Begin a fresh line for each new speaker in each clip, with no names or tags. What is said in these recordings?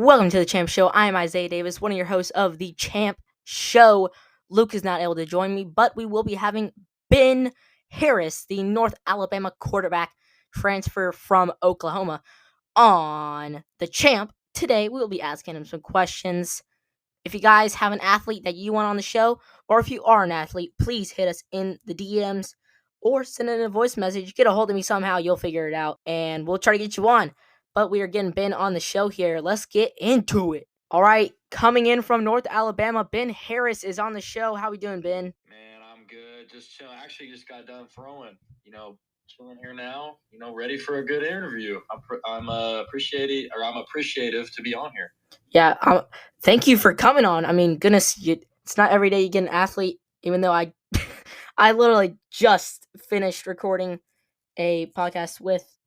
Welcome to the Champ Show. I am Isaiah Davis, one of your hosts of the Champ Show. Luke is not able to join me, but we will be having Ben Harris, the North Alabama quarterback, transfer from Oklahoma, on the Champ. Today, we will be asking him some questions. If you guys have an athlete that you want on the show, or if you are an athlete, please hit us in the DMs or send in a voice message. Get a hold of me somehow. You'll figure it out, and we'll try to get you on. But we are getting Ben on the show here. Let's get into it. All right, coming in from North Alabama, Ben Harris is on the show. How we doing, Ben?
Man, I'm good. Just chill. Actually, just got done throwing. Chilling here now. Ready for a good interview. I'm appreciative to be on here.
Yeah, thank you for coming on. I mean, goodness, it's not every day you get an athlete. Even though I, I literally just finished recording a podcast with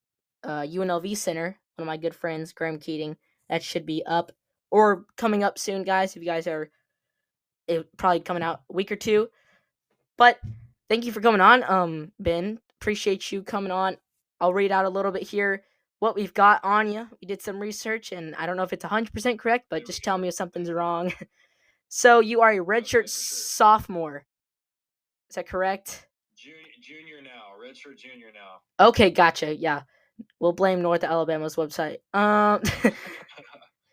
UNLV Center, one of my good friends, Graham Keating. That should be up or coming up soon, guys. If you guys are, probably coming out a week or two. But thank you for coming on, Ben. Appreciate you coming on. I'll read out a little bit here what we've got on you. We did some research, and I don't know if it's 100% correct, but just tell me if something's wrong. So you are a redshirt sophomore. Is that correct?
Junior now. Redshirt junior now.
Okay, gotcha. Yeah. We'll blame North Alabama's website.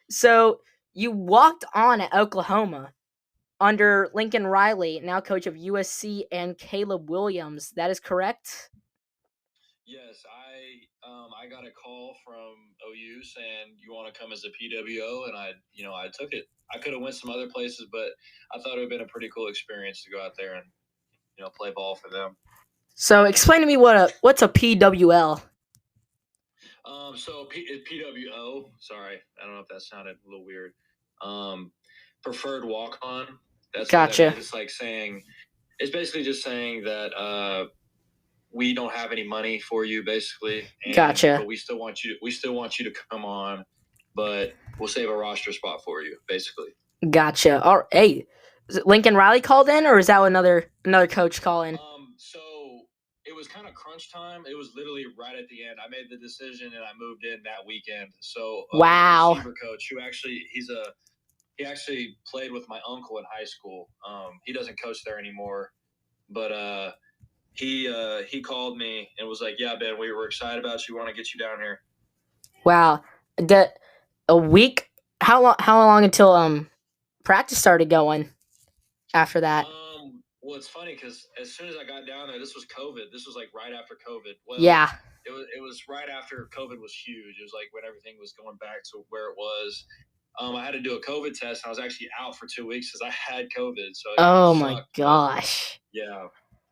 So you walked on at Oklahoma under Lincoln Riley, now coach of USC, and Caleb Williams. That is correct?
Yes, I got a call from OU saying you want to come as a PWO, and I took it. I could have went some other places, but I thought it would have been a pretty cool experience to go out there and play ball for them.
So explain to me what's a PWL.
So PWO. Sorry, I don't know if that sounded a little weird. Preferred walk on. That's
gotcha.
What that is. It's like saying, it's basically just saying that we don't have any money for you, basically.
Gotcha.
But we still want you to come on, but we'll save a roster spot for you, basically.
Gotcha. All right. Hey, is it Lincoln Riley called in, or is that another coach calling?
So it was kind of crunch time. It was literally right at the end. I made the decision and I moved in that weekend. So
wow.
Receiver coach, who actually he actually played with my uncle in high school. He doesn't coach there anymore, but he called me and was like, "Yeah, Ben, we were excited about you. We want to get you down here."
Wow. A week? How long until practice started going after that?
Well, it's funny because as soon as I got down there, this was COVID. This was like right after COVID. Well,
yeah.
It was right after COVID was huge. It was like when everything was going back to where it was. I had to do a COVID test. I was actually out for 2 weeks because I had COVID. So
oh my gosh.
Yeah,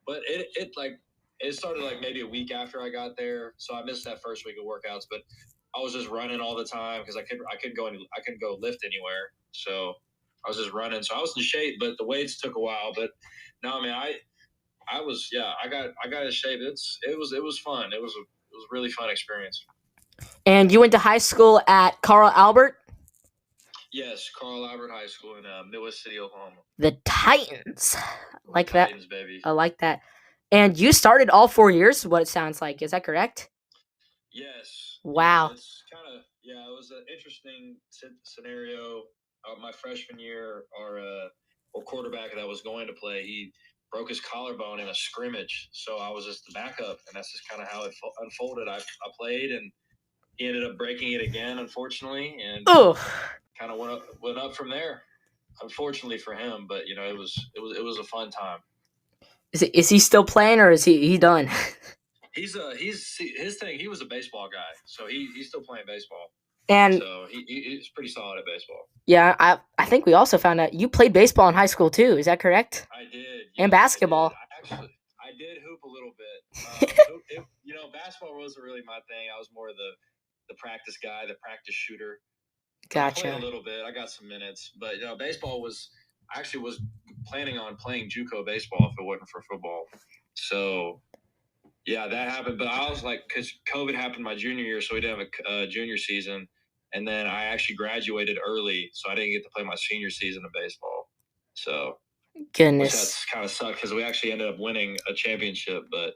but it started like maybe a week after I got there. So I missed that first week of workouts, but I was just running all the time because I couldn't go lift anywhere. So I was just running. So I was in shape, but the weights took a while. But no, man, I got in shape. It was fun. It was a really fun experience.
And you went to high school at Carl Albert?
Yes, Carl Albert High School in Midwest City, Oklahoma.
The Titans. Like that.
Titans, baby.
I like that. And you started all 4 years, what it sounds like. Is that correct?
Yes.
Wow.
Yeah, it's it was an interesting scenario. My freshman year, our quarterback that was going to play, he broke his collarbone in a scrimmage. So I was just the backup, and that's just kind of how it unfolded. I played, and he ended up breaking it again, unfortunately, and kind of went up from there. Unfortunately for him, but it was a fun time.
Is he still playing, or is he done?
He's his thing. He was a baseball guy, so he's still playing baseball.
And
so he's pretty solid at baseball.
Yeah, I think we also found out you played baseball in high school too. Is that correct?
I did.
And basketball.
I did hoop a little bit. Basketball wasn't really my thing. I was more the practice guy, the practice shooter.
Gotcha.
I played a little bit. I got some minutes, but baseball was planning on playing JUCO baseball if it wasn't for football. So yeah, that happened. But I was like, because COVID happened my junior year, so we didn't have a junior season. And then I actually graduated early, so I didn't get to play my senior season of baseball. So,
goodness,
which that's kind of sucked because we actually ended up winning a championship. But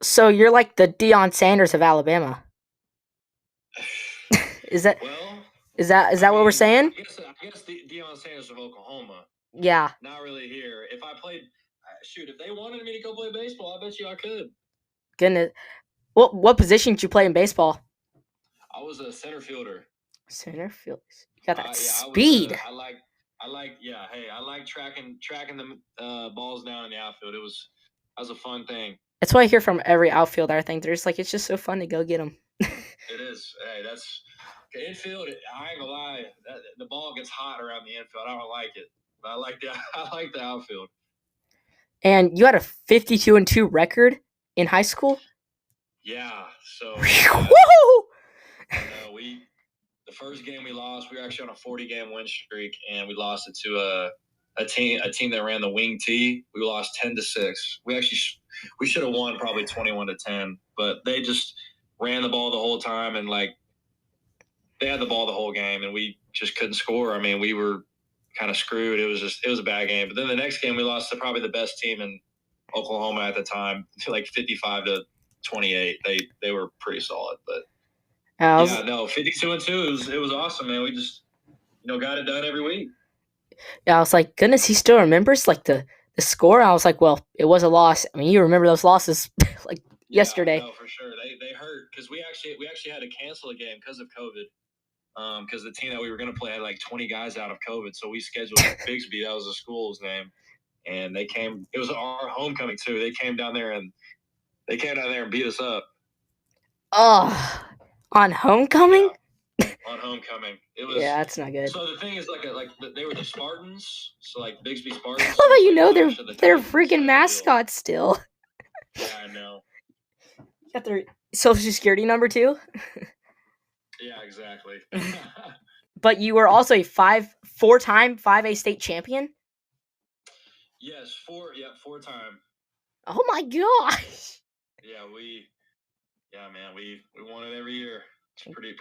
so you're like the Deion Sanders of Alabama.
Is that? Well,
Is that what we're saying?
I guess Deion Sanders of Oklahoma.
Yeah.
Not really here. If I played, shoot, if they wanted me to go play baseball, I bet you I could.
Goodness. What position did you play in baseball?
I was a center fielder.
Center field. You got that
Yeah,
speed.
I like tracking the balls down in the outfield. That was a fun thing.
That's what I hear from every outfielder. I think there's like it's just so fun to go get them.
It is. Hey, that's infield. I ain't gonna lie. The ball gets hot around the infield. I don't like it. But I like the I like the outfield.
And you had a 52-2 record in high school.
Yeah. So
Woo!
The first game we lost, we were actually on a 40-game win streak, and we lost it to a team that ran the wing T. We lost 10-6. We should have won probably 21-10, but they just ran the ball the whole time, and like they had the ball the whole game, and we just couldn't score. I mean, we were kind of screwed. It was a bad game. But then the next game we lost to probably the best team in Oklahoma at the time, like 55-28. They were pretty solid, but. 52-2. It was awesome, man. We just, got it done every week.
Yeah, I was like, goodness, he still remembers like the score. I was like, well, it was a loss. I mean, you remember those losses like yesterday.
No, for sure. They hurt because we actually had to cancel a game because of COVID. Because the team that we were going to play had like 20 guys out of COVID, so we scheduled Bigsby. That was the school's name, and they came. It was our homecoming too. They came down there and beat us up.
Oh. On homecoming?
Yeah, on homecoming. It was.
Yeah, that's not good.
So the thing is, they were the Spartans. So like Bigsby Spartans.
How about they're freaking mascots still?
Yeah, I know.
You got their social security number too?
Yeah, exactly.
But you were also a four-time 5A state champion?
Yes, four-time.
Oh my gosh.
Yeah, man, we won it every year. It's pretty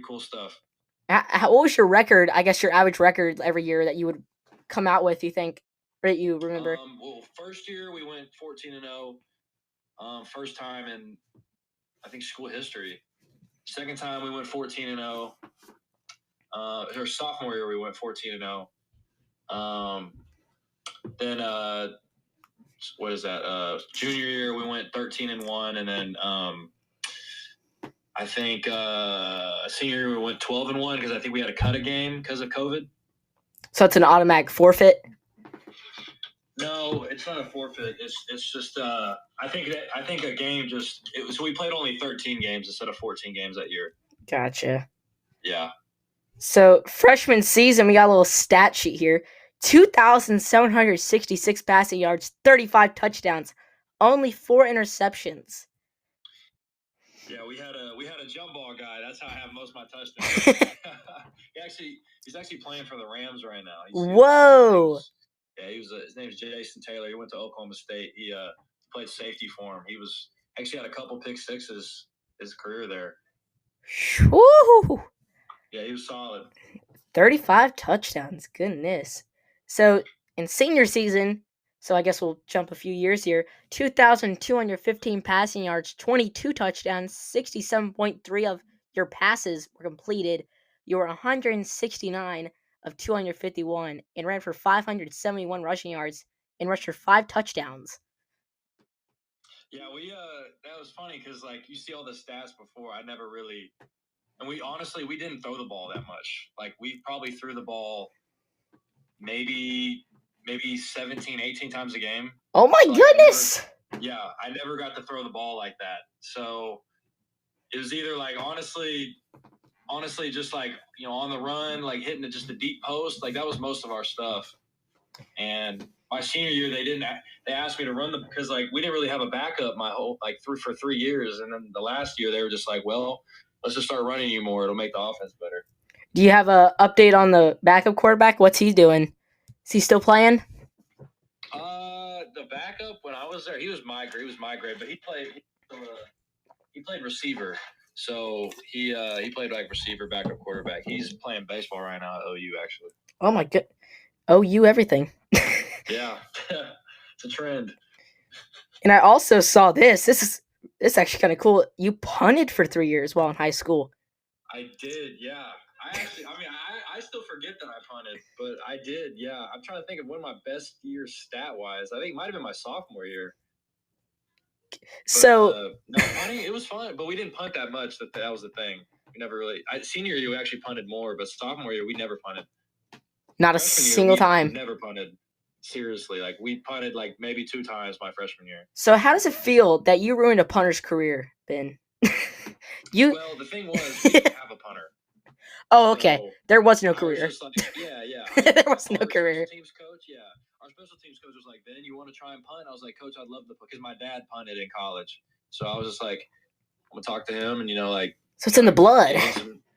cool stuff.
What was your record? I guess your average record every year that you would come out with, you think, or that you remember?
Well, first year we went 14-0. First time in, I think, school history. Second time we went 14-0. Our sophomore year we went 14-0. Then what is that? Junior year we went 13-1, and then I think senior year we went 12-1 because I think we had to cut a game because of COVID.
So it's an automatic forfeit?
No, it's not a forfeit. It's just I think a game so we played only 13 games instead of 14 games that year.
Gotcha.
Yeah.
So freshman season, we got a little stat sheet here: 2,766 passing yards, 35 touchdowns, only 4 interceptions.
Yeah, we had a jump ball guy. That's how I have most of my touchdowns. He's actually playing for the Rams right now.
Whoa.
His name is Jason Taylor. He went to Oklahoma State. He played safety for him. He was actually had a couple pick sixes his career there.
Woo!
Yeah, he was solid.
35 touchdowns. Goodness. So in senior season, so I guess we'll jump a few years here, 2,215 passing yards, 22 touchdowns, 67.3 of your passes were completed. You were 169 of 251 and ran for 571 rushing yards and rushed for 5 touchdowns.
Yeah, that was funny because like you see all the stats before. I never really, and we didn't throw the ball that much. Like we probably threw the ball maybe 17, 18 times a game.
Oh my goodness!
I never got to throw the ball like that. So it was either like honestly just like, on the run, like hitting just a deep post. Like that was most of our stuff. And my senior year, they asked me to run because like we didn't really have a backup for 3 years. And then the last year they were just like, well, let's just start running you more. It'll make the offense better.
Do you have a update on the backup quarterback? What's he doing? Is he still playing?
The backup when I was there, he was my grade, but he played receiver. So he played like receiver, backup quarterback. He's playing baseball right now at OU actually.
Oh my god. OU everything.
Yeah. It's a trend.
And I also saw this. This is actually kind of cool. You punted for 3 years while in high school.
I did, yeah. I still forget that I punted, but I did. Yeah, I'm trying to think of one of my best years stat wise. I think it might have been my sophomore year.
So
no, punting, it was fun, but we didn't punt that much. That was the thing. We never really. Senior year we actually punted more, but sophomore year we never punted.
not a
Freshman year
single
we
time.
never punted. Seriously, like we punted like maybe 2 times my freshman year.
So how does it feel that you ruined a punter's career, Ben?
Well, the thing was we didn't have a punter.
Oh, okay.
So
there was no
I was
career.
just like, yeah.
There was no
Our
career.
special teams coach, our special teams coach was like, Ben, you want to try and punt? I was like, Coach, I'd love to, because my dad punted in college. So I was just like, I'm gonna talk to him, and like.
So it's in the blood.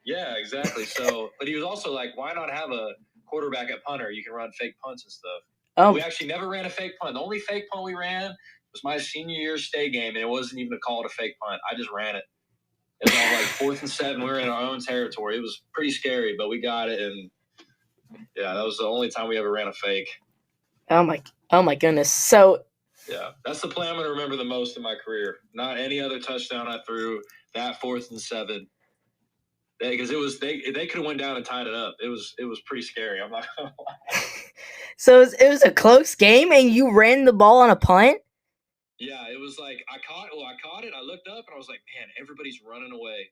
Yeah, exactly. So, but he was also like, why not have a quarterback at punter? You can run fake punts and stuff.
Oh.
We actually never ran a fake punt. The only fake punt we ran was my senior year state game, and it wasn't even called a fake punt. I just ran it. It was all like 4th and 7. We were in our own territory. It was pretty scary, but we got it, and yeah, that was the only time we ever ran a fake.
Oh my goodness. So
yeah, that's the play I'm going to remember the most in my career. Not any other touchdown I threw. That 4th and 7. Because it was they could have went down and tied it up. It was pretty scary. I'm not gonna lie.
So it was a close game, and you ran the ball on a punt.
Yeah, it was like I caught it. I looked up and I was like, man, everybody's running away.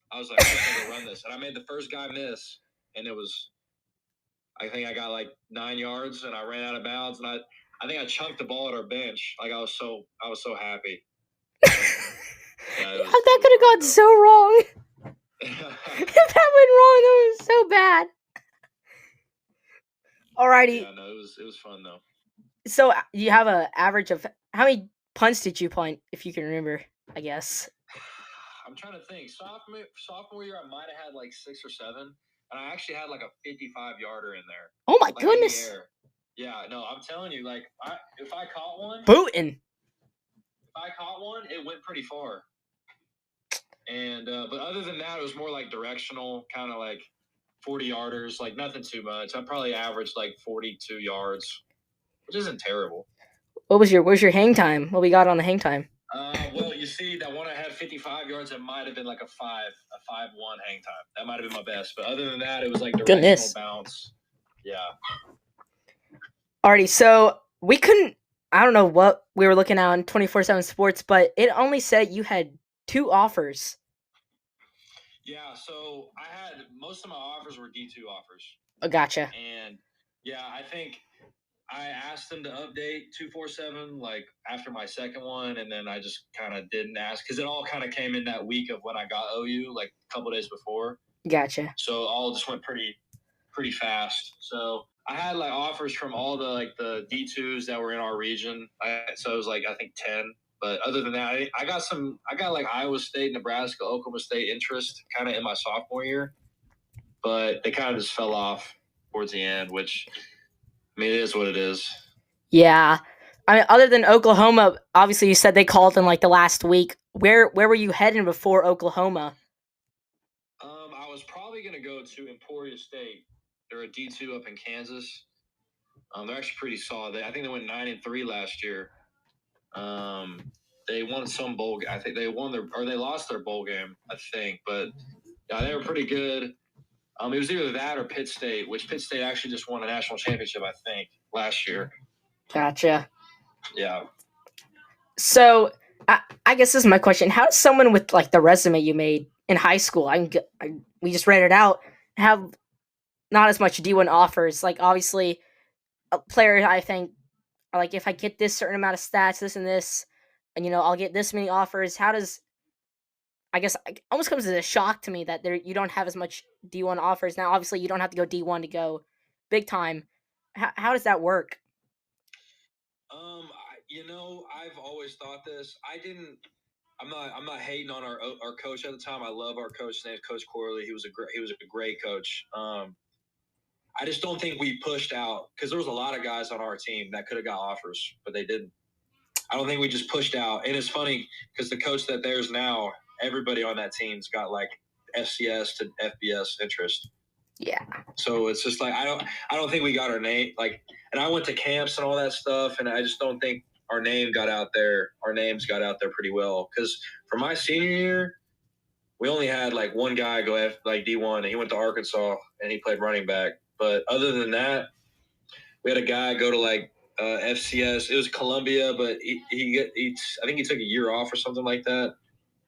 I was like, I'm just gonna run this, and I made the first guy miss, and it was. I think I got like 9 yards, and I ran out of bounds, and I think I chunked the ball at our bench. Like I was so happy.
That could have gone so wrong. If that went wrong, that was so bad. Alrighty.
Yeah, no, it was fun though.
So you have an average of how many punts did you punt, if you can remember? I guess.
I'm trying to think. Sophomore year, I might have had like 6 or 7, and I actually had like a 55-yarder in there.
Oh my
like
goodness!
In the air. Yeah, no, I'm telling you, like if I caught one,
booting.
If I caught one, it went pretty far. And but other than that, it was more like directional, kind of like 40-yarders, like nothing too much. I probably averaged like 42 yards, which isn't terrible.
What was your hang time? What we got on the hang time?
Well, you see, that one I had 55 yards. It might have been like a 5-1 hang time. That might have been my best. But other than that, it was like directional bounce. Yeah.
Alrighty, so we couldn't. I don't know what we were looking at on 24/7 Sports, but it only said you had 2 offers.
Yeah, so I had most of my offers were D2 offers.
Oh, gotcha.
And yeah, I think I asked them to update 247 like after my second one, and then I just kind of didn't ask because it all kind of came in that week of when I got OU, like a couple days before.
Gotcha.
So all just went pretty fast. So I had like offers from all the D2s that were in our region. So it was like I think 10. But other than that, I got like Iowa State, Nebraska, Oklahoma State interest kind of in my sophomore year, but they kind of just fell off towards the end, which I mean, it is what it is.
Yeah. I mean, other than Oklahoma, obviously you said they called in like the last week. Where were you heading before Oklahoma?
I was probably going to go to Emporia State. They're a D2 up in Kansas. They're actually pretty solid. I think they went 9-3 last year. They won some bowl. I think they lost their bowl game. I think, but yeah, they were pretty good. It was either that or Pitt State, which Pitt State actually just won a national championship, I think, last year.
Gotcha.
Yeah.
So I guess this is my question: how does someone with like the resume you made in high school, we just read it out, have not as much D1 offers? Like obviously, a player I think, like if I get this certain amount of stats, this and this, and I'll get this many offers. How does I guess it almost comes as a shock to me that you don't have as much D1 offers now. Obviously, you don't have to go D1 to go big time. How does that work?
I've always thought this. I'm not hating on our coach at the time. I love our coach. His name's Coach Corley. He was a great coach. I just don't think we pushed out because there was a lot of guys on our team that could have got offers, but they didn't. I don't think we just pushed out. And it's funny because the coach that there's now, everybody on that team's got like FCS to FBS interest.
Yeah.
So it's just like I don't think we got our name and I went to camps and all that stuff, and I just don't think our name got out there. Our names got out there pretty well because for my senior year, we only had like one guy go like D1, and he went to Arkansas and he played running back. But other than that, we had a guy go to like FCS. It was Columbia, but I think he took a year off or something like that.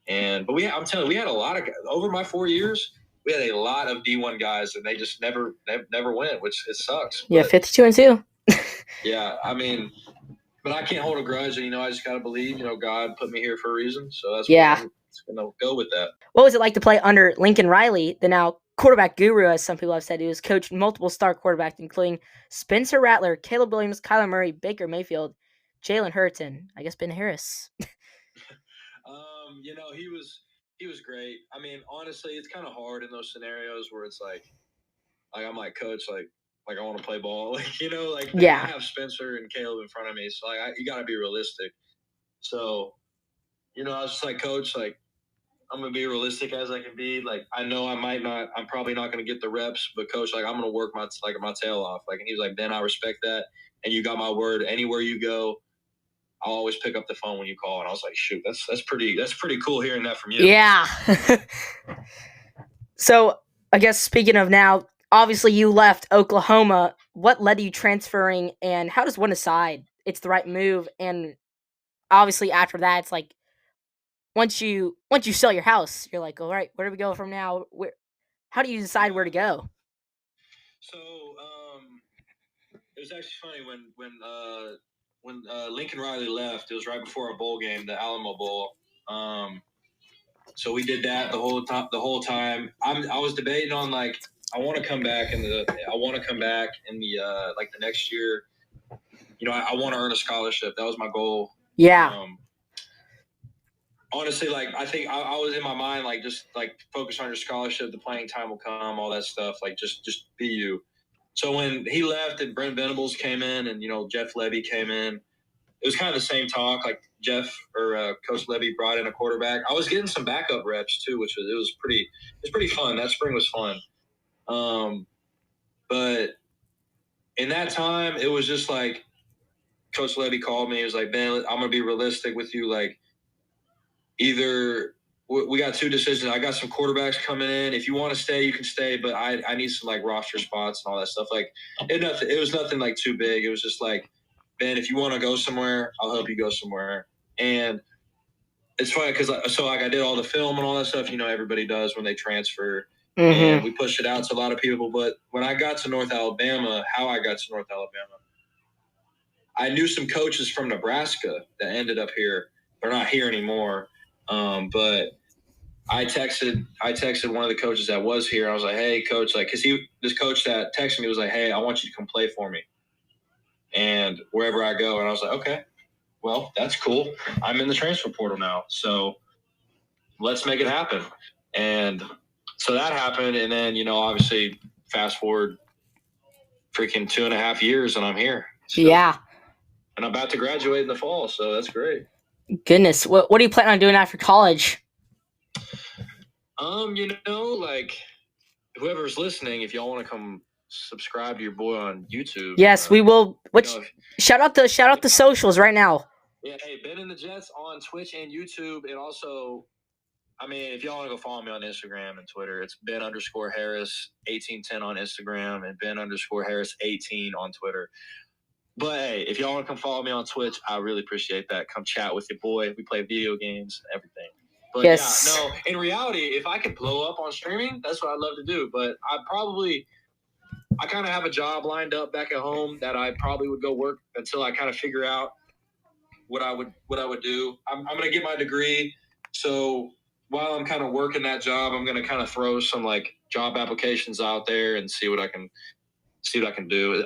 I'm telling you, we had a lot of over my 4 years. We had a lot of D1 guys, and they just never went, which it sucks.
Yeah, 52-2.
Yeah, I mean, but I can't hold a grudge, and I just gotta believe, God put me here for a reason, so that's what I'm just gonna go with that.
What was it like to play under Lincoln Riley, the now quarterback guru, as some people have said? He was coached multiple star quarterbacks, including Spencer Rattler, Caleb Williams, Kyler Murray, Baker Mayfield, Jalen Hurts, and I guess Ben Harris.
He was great. I mean, honestly, it's kind of hard in those scenarios where it's like I'm like, coach, like I want to play ball, I have Spencer and Caleb in front of me, so you got to be realistic. So, I was just like, coach, like I'm gonna be realistic as I can be. Like I know I'm probably not gonna get the reps, but coach, like I'm gonna work my tail off. Like, and he was like, Ben, I respect that, and you got my word. Anywhere you go, I'll always pick up the phone when you call. And I was like, shoot, that's pretty cool hearing that from you.
Yeah. So I guess speaking of now, obviously you left Oklahoma. What led to you transferring, and how does one decide it's the right move? And obviously after that, it's like once you sell your house, you're like, all right, where do we go from now? How do you decide where to go?
So it was actually funny when Lincoln Riley left. It was right before a bowl game, the Alamo Bowl. So we did that the whole time. I was debating on like I want to come back in the like the next year. I want to earn a scholarship. That was my goal.
Yeah.
Honestly, like I think I was in my mind like just like focus on your scholarship. The playing time will come. All that stuff. Like just be you. So when he left and Brent Venables came in and Jeff Levy came in, it was kind of the same talk. Like Jeff or Coach Levy brought in a quarterback. I was getting some backup reps too, which was pretty fun. That spring was fun. But in that time, it was just like Coach Levy called me. He was like, Ben, I'm gonna be realistic with you. Like either we got two decisions. I got some quarterbacks coming in. If you want to stay, you can stay, but I need some like roster spots and all that stuff. Like it was nothing like too big. It was just like, Ben, if you want to go somewhere, I'll help you go somewhere. And it's funny because I did all the film and all that stuff. Everybody does when they transfer, and we pushed it out to a lot of people. But when I got to North Alabama, I knew some coaches from Nebraska that ended up here. They're not here anymore, but I texted one of the coaches that was here. I was like, hey, coach, like, because this coach that texted me was like, hey, I want you to come play for me, and wherever I go. And I was like, okay, well, that's cool. I'm in the transfer portal now, so let's make it happen. And so that happened, and then obviously fast forward freaking 2.5 years, and I'm here. So,
yeah.
And I'm about to graduate in the fall, so that's great.
Goodness, what do you plan on doing after college?
Like whoever's listening, if y'all want to come subscribe to your boy on YouTube.
Yes, we will. Shout out the socials right now.
Yeah, hey, Ben and the Jets on Twitch and YouTube, and also, I mean, if y'all want to go follow me on Instagram and Twitter, it's Ben_Harris1810 on Instagram and Ben_Harris18 on Twitter. But hey, if y'all want to come follow me on Twitch, I really appreciate that. Come chat with your boy. We play video games and everything. But yes. Yeah, no, in reality, if I could blow up on streaming, that's what I'd love to do. But I kind of have a job lined up back at home that I probably would go work until I kind of figure out what I would do. I'm going to get my degree. So while I'm kind of working that job, I'm going to kind of throw some like job applications out there and see what I can do.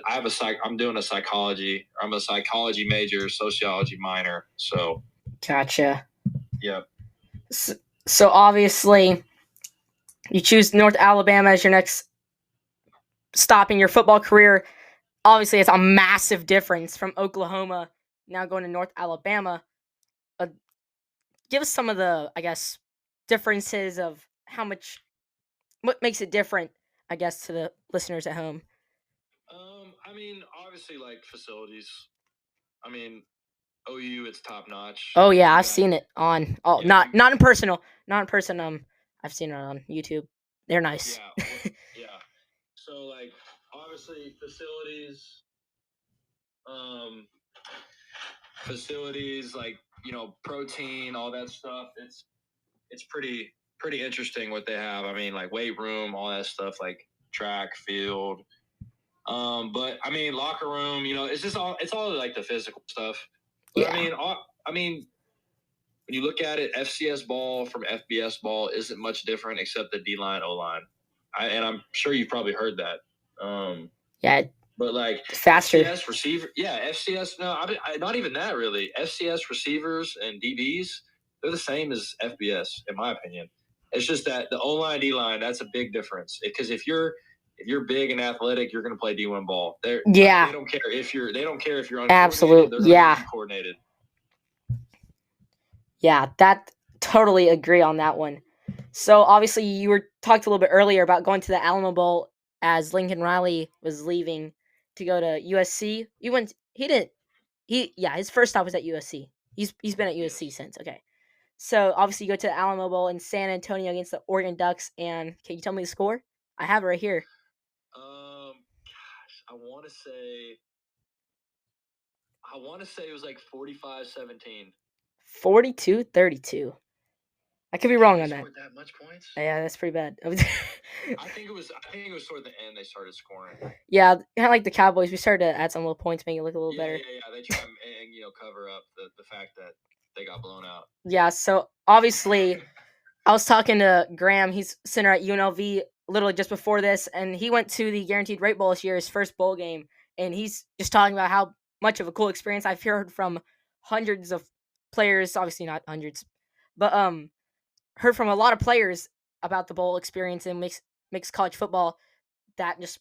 I'm doing a psychology. I'm a psychology major, sociology minor. So.
Gotcha.
Yep.
So obviously, you choose North Alabama as your next stop in your football career. Obviously, it's a massive difference from Oklahoma now going to North Alabama. Give us some of the, I guess, differences of what makes it different, I guess, to the listeners at home.
I mean, obviously, like facilities. I mean, OU, it's top notch.
Oh yeah, I've seen it on. Oh, yeah, not in person. Not in person. I've seen it on YouTube. They're nice.
Yeah. So like obviously um, facilities like protein, all that stuff. It's pretty interesting what they have. I mean, like weight room, all that stuff, like track, field. But I mean, locker room. It's all like the physical stuff. But
Yeah.
I mean, when you look at it, FCS ball from FBS ball isn't much different except the D line, O line. And I'm sure you've probably heard that.
Yeah.
But like
Faster.
FCS receiver, yeah, FCS. No, not even that really. FCS receivers and DBs, they're the same as FBS in my opinion. It's just that the O line, D line, that's a big difference. Because if you're big and athletic, you're going to play D1 ball.
Yeah.
They don't care if you're uncoordinated.
Absolute.
They're going to
Yeah.
be coordinated.
Yeah. That totally agree on that one. So obviously you were talked a little bit earlier about going to the Alamo Bowl as Lincoln Riley was leaving to go to USC. You went. He didn't. His first stop was at USC. He's been at USC since. Okay. So obviously you go to the Alamo Bowl in San Antonio against the Oregon Ducks, and can you tell me the score? I have it right here.
Gosh, I want to say it was like 45-17.
42-32. I could be wrong on that.
Scored that much points?
Yeah, that's pretty bad.
I think it was toward the end they started scoring.
Yeah, kind of like the Cowboys. We started to add some little points, make it look a little better.
Yeah. They try and cover up the fact that they got blown out.
Yeah, so obviously I was talking to Graham. He's center at UNLV literally just before this, and he went to the Guaranteed Rate Bowl this year, his first bowl game, and he's just talking about how much of a cool experience. I've heard from hundreds of players, obviously not hundreds, but heard from a lot of players about the bowl experience, and makes college football that just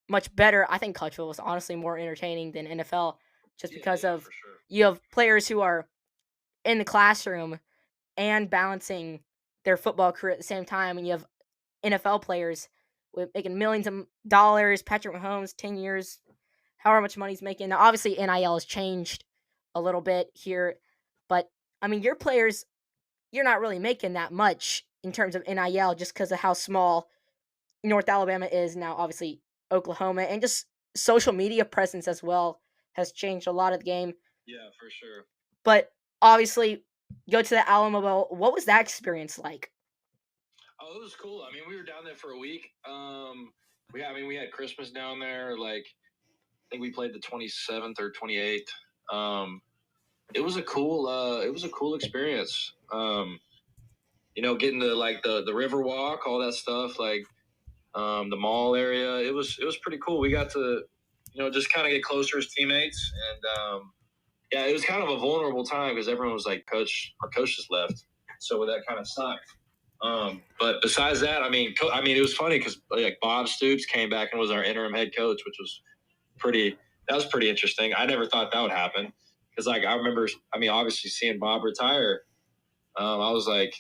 much better. I think college football is honestly more entertaining than NFL, just because of
sure.
You have players who are in the classroom and balancing their football career at the same time, and you have NFL players with making millions of dollars. Patrick Mahomes, 10 years, however much money he's making. Now, obviously, NIL has changed a little bit here, but I mean, your players, you're not really making that much in terms of NIL just because of how small North Alabama is now. Obviously, Oklahoma, and just social media presence as well has changed a lot of the game.
Yeah, for sure.
But obviously, go to the Alamo Bowl. What was that experience like?
Oh, it was cool. I mean, we were down there for a week. We had Christmas down there. Like, I think we played the 27th or 28th. It was a cool experience. Getting to like the river walk, all that stuff, like the mall area. It was pretty cool. We got to, just kind of get closer as teammates, and yeah, it was kind of a vulnerable time because everyone was like, our coach just left, so that kind of sucked. But besides that, I mean, it was funny because like Bob Stoops came back and was our interim head coach, which was pretty interesting. I never thought that would happen because like I remember, obviously seeing Bob retire, I was like,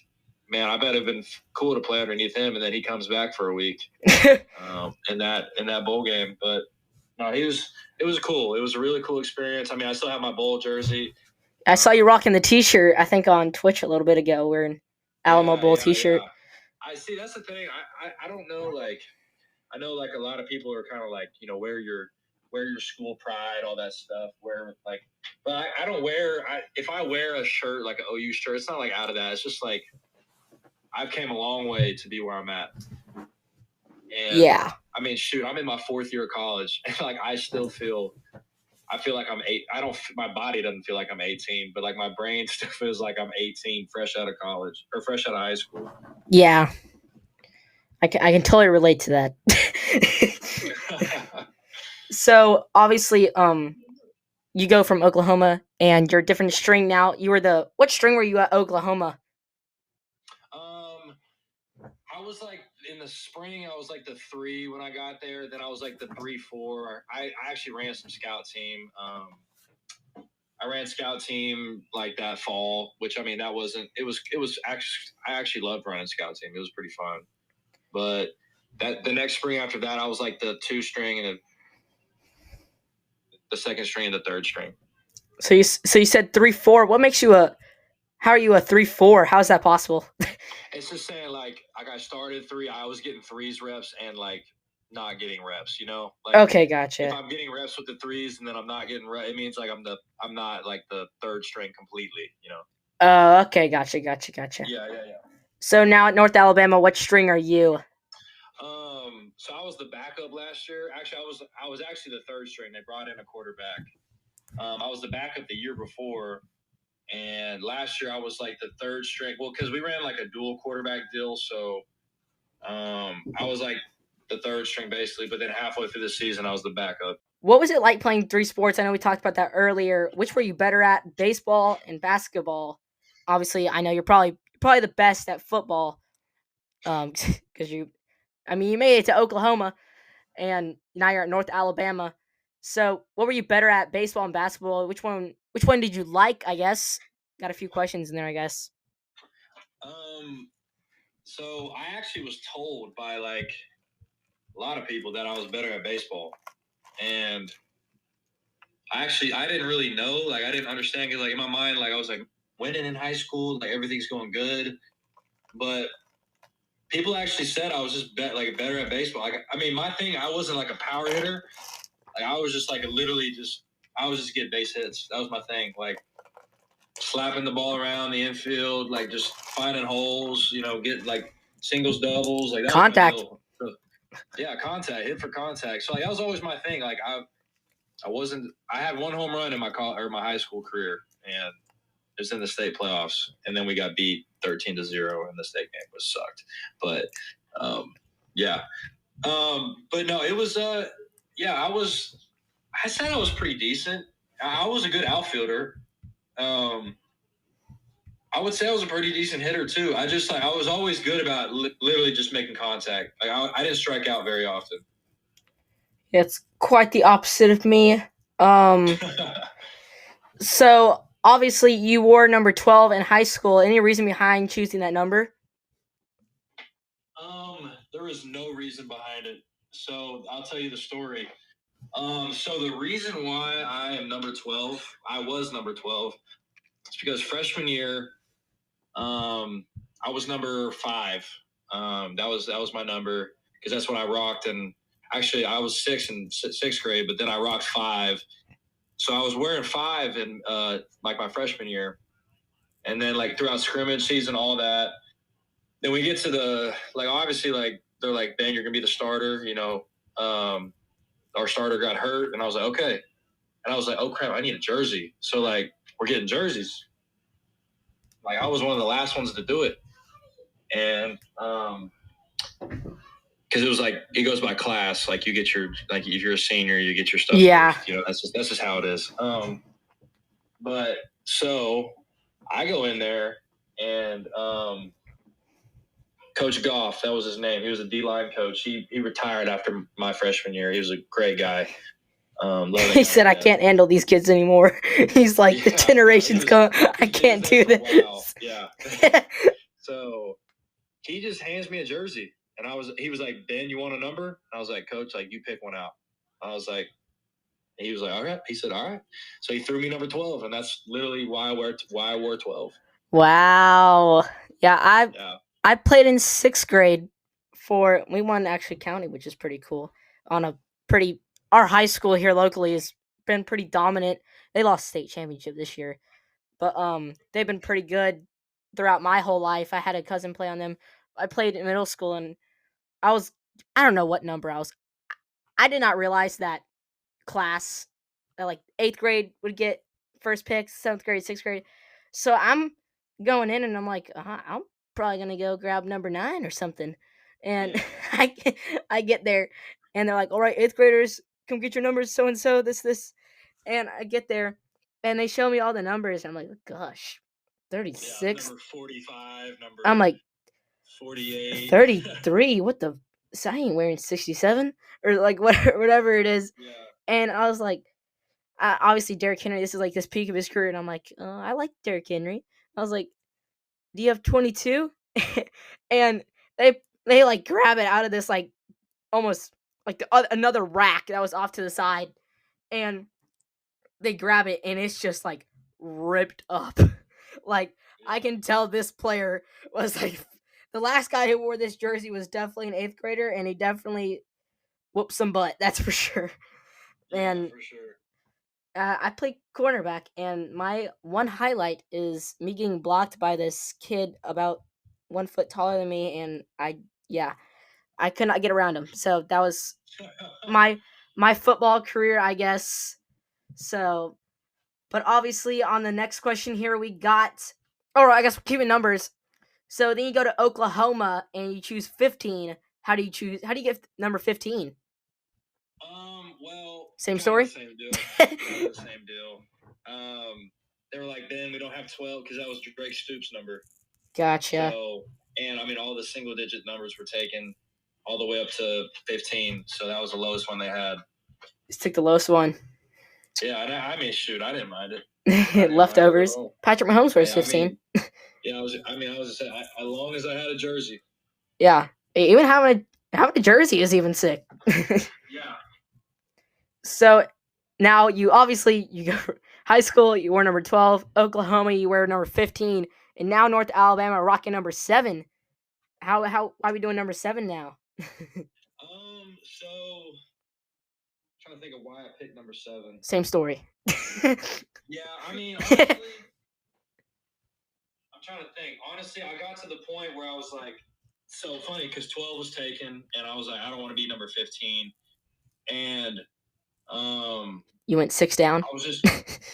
man, I bet it'd been cool to play underneath him, and then he comes back for a week in that bowl game. But no, it was cool. It was a really cool experience. I mean, I still have my bowl jersey.
I saw you rocking the T-shirt, I think, on Twitch a little bit ago, wearing Alamo Bowl T-shirt.
Yeah. I see. That's the thing. I don't know. Like, I know like a lot of people are kind of like, wear your school pride, all that stuff. But I don't wear. If I wear a shirt like an OU shirt, it's not like out of that. It's just like I've came a long way to be where I'm at. And
yeah.
I mean, shoot, I'm in my 4th year of college, and like I feel like I'm 8. My body doesn't feel like I'm 18, but like my brain still feels like I'm 18, fresh out of college or fresh out of high school.
Yeah. I can totally relate to that. So obviously, you go from Oklahoma and you're a different string now. What string were you at Oklahoma?
I was like in the spring, I was like the 3 when I got there. Then I was like the 3-4. I actually ran some scout team. I ran scout team like that fall, which I mean that wasn't. It was actually I actually loved running scout team. It was pretty fun. But the next spring after that, I was like the 2 string and the 2nd string and the 3rd string.
So you said 3-4. What makes you a How are you a 3-4? How's that possible?
It's just saying like I got started three. I was getting threes reps and like not getting reps. You know, like
Okay,
if
gotcha.
I'm getting reps with the threes and then I'm not getting reps, it means like I'm not like the third string completely. You know.
Okay, gotcha.
Yeah.
So now at North Alabama, what string are you?
So I was the backup last year. Actually, I was actually the third string. They brought in a quarterback. I was the backup the year before, and last year I was like the third string. Well, because we ran like a dual quarterback deal, so I was like the third string basically. But then halfway through the season, I was the backup.
What was it like playing three sports? I know we talked about that earlier. Which were you better at? Baseball and basketball. Obviously, I know you're probably the best at football. Because you made it to Oklahoma, and now you're at North Alabama. So, what were you better at, baseball and basketball? Which one did you like? I guess got a few questions in there. I guess.
So I actually was told by like a lot of people that I was better at baseball, and I didn't really know, like I didn't understand it. Like in my mind, like I was like winning in high school, like everything's going good, but people actually said I was just like better at baseball. Like I mean, my thing, I wasn't like a power hitter. Like I was just like literally just I was just getting base hits. That was my thing. Like slapping the ball around the infield, like just finding holes. You know, get like singles, doubles. Like that
Contact.
was my deal. Yeah, contact, hit for contact. So like that was always my thing. Like I had one home run in my high school career, and it was in the state playoffs, and then we got beat 13-0 in the state game, which sucked. But yeah, but no, it was yeah, I said I was pretty decent. I was a good outfielder. I would say I was a pretty decent hitter too. I just like I was always good about literally just making contact. Like I didn't strike out very often.
It's quite the opposite of me. So obviously you wore number 12 in high school. Any reason behind choosing that number?
There was no reason behind it. So I'll tell you the story. So the reason why I am number 12, I was number 12, it's because freshman year, I was number 5. That was my number because that's what I rocked. And actually, I was 6 in sixth grade, but then I rocked 5. So I was wearing 5 in like my freshman year, and then like throughout scrimmage season, all that. Then we get to the like obviously like they're like, Ben, you're gonna be the starter. You know, our starter got hurt, and I was like, okay. And I was like, oh crap, I need a jersey. So like we're getting jerseys. Like I was one of the last ones to do it. And because it was like it goes by class. Like you get your like if you're a senior, you get your stuff first. You know, that's just how it is. But so I go in there and Coach Goff, that was his name. He was a D-line coach. He retired after my freshman year. He was a great guy.
He said, "I can't handle these kids anymore." He's like, "The generations come. I can't do this."
Yeah. So he just hands me a jersey, and he was like, "Ben, you want a number?" And I was like, "Coach, like you pick one out." I was like, he was like, "All right." He said, "All right." So he threw me number 12, and that's literally why I wore 12.
Wow. Yeah, I played in 6th grade we won actually county, which is pretty cool. On a pretty Our high school here locally has been pretty dominant. They lost state championship this year, but they've been pretty good throughout my whole life. I had a cousin play on them. I played in middle school, and I don't know what number I was. I did not realize that class that like 8th grade would get first picks, 7th grade, 6th grade. So I'm going in and I'm like, I'm probably gonna go grab number 9 or something. And I get there and they're like, all right, 8th graders, come get your numbers, so and so, this. And I get there and they show me all the numbers. And I'm like, gosh, 36.
Yeah, number 45, number
I'm like
48.
33. What the? So I ain't wearing 67 or like whatever it is.
Yeah.
And I was like, obviously Derrick Henry. This is like this peak of his career, and I'm like, I like Derrick Henry. I was like, do you have 22? And they like grab it out of this like almost like another rack that was off to the side, and they grab it, and it's just like ripped up. Like I can tell this player was like the last guy who wore this jersey was definitely an eighth grader, and he definitely whooped some butt. That's for sure.
Yeah,
And
for sure.
I play cornerback, and my one highlight is me getting blocked by this kid about 1 foot taller than me, and yeah, I could not get around him. So that was my my football career, I guess. So, but obviously, on the next question here, we got. Oh, I guess we're keeping numbers. So then you go to Oklahoma and you choose 15. How do you choose? How do you get number 15?
Well,
Same
kind of the
story.
same deal. Kind of the same deal. They were like, Ben, we don't have 12 because that was Drake Stoops' number.
Gotcha.
So, and I mean, all the single digit numbers were taken all the way up to 15. So that was the lowest one they had.
Just took the lowest one.
Yeah, and I mean, shoot, I didn't mind it. I didn't mind it at
Leftovers.
all.
Patrick Mahomes wears
I
15.
mean, yeah, I was just saying, as long as I had a jersey.
Yeah, even having a jersey is even sick.
Yeah.
So now you obviously you go high school, you wear number 12. Oklahoma, you wear number 15, and now North Alabama rocking number 7. How why are we doing number 7 now?
So trying to think of why I picked number 7.
Same story.
Yeah, I mean, honestly, I'm trying to think. Honestly, I got to the point where I was like, so funny because 12 was taken, and I was like, I don't want to be number 15, and
you went 6 down.
I was just,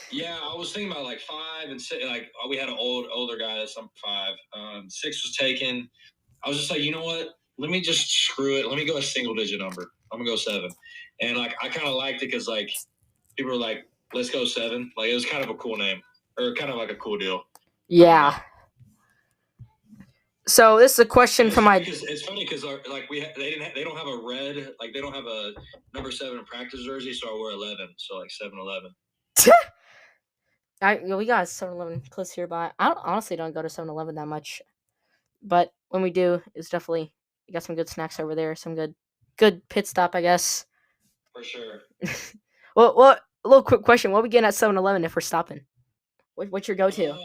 yeah, I was thinking about like 5 and 6. Like we had an older guy that's number 5. 6 was taken. I was just like, you know what? Let me just screw it. Let me go a single digit number. I'm gonna go 7, and like I kind of liked it because like people were like, let's go 7. Like it was kind of a cool name or kind of like a cool deal.
Yeah. So this is a question from my.
It's funny because like they don't have a red, like they don't have a number 7 practice jersey, so I wore 11, so like 7-11.
We got 7-Eleven close here, but I honestly don't go to 7-Eleven that much. But when we do, it's definitely you got some good snacks over there, some good pit stop, I guess.
For sure.
Well, a little quick question: what we getting at 7-Eleven if we're stopping? What's your go-to?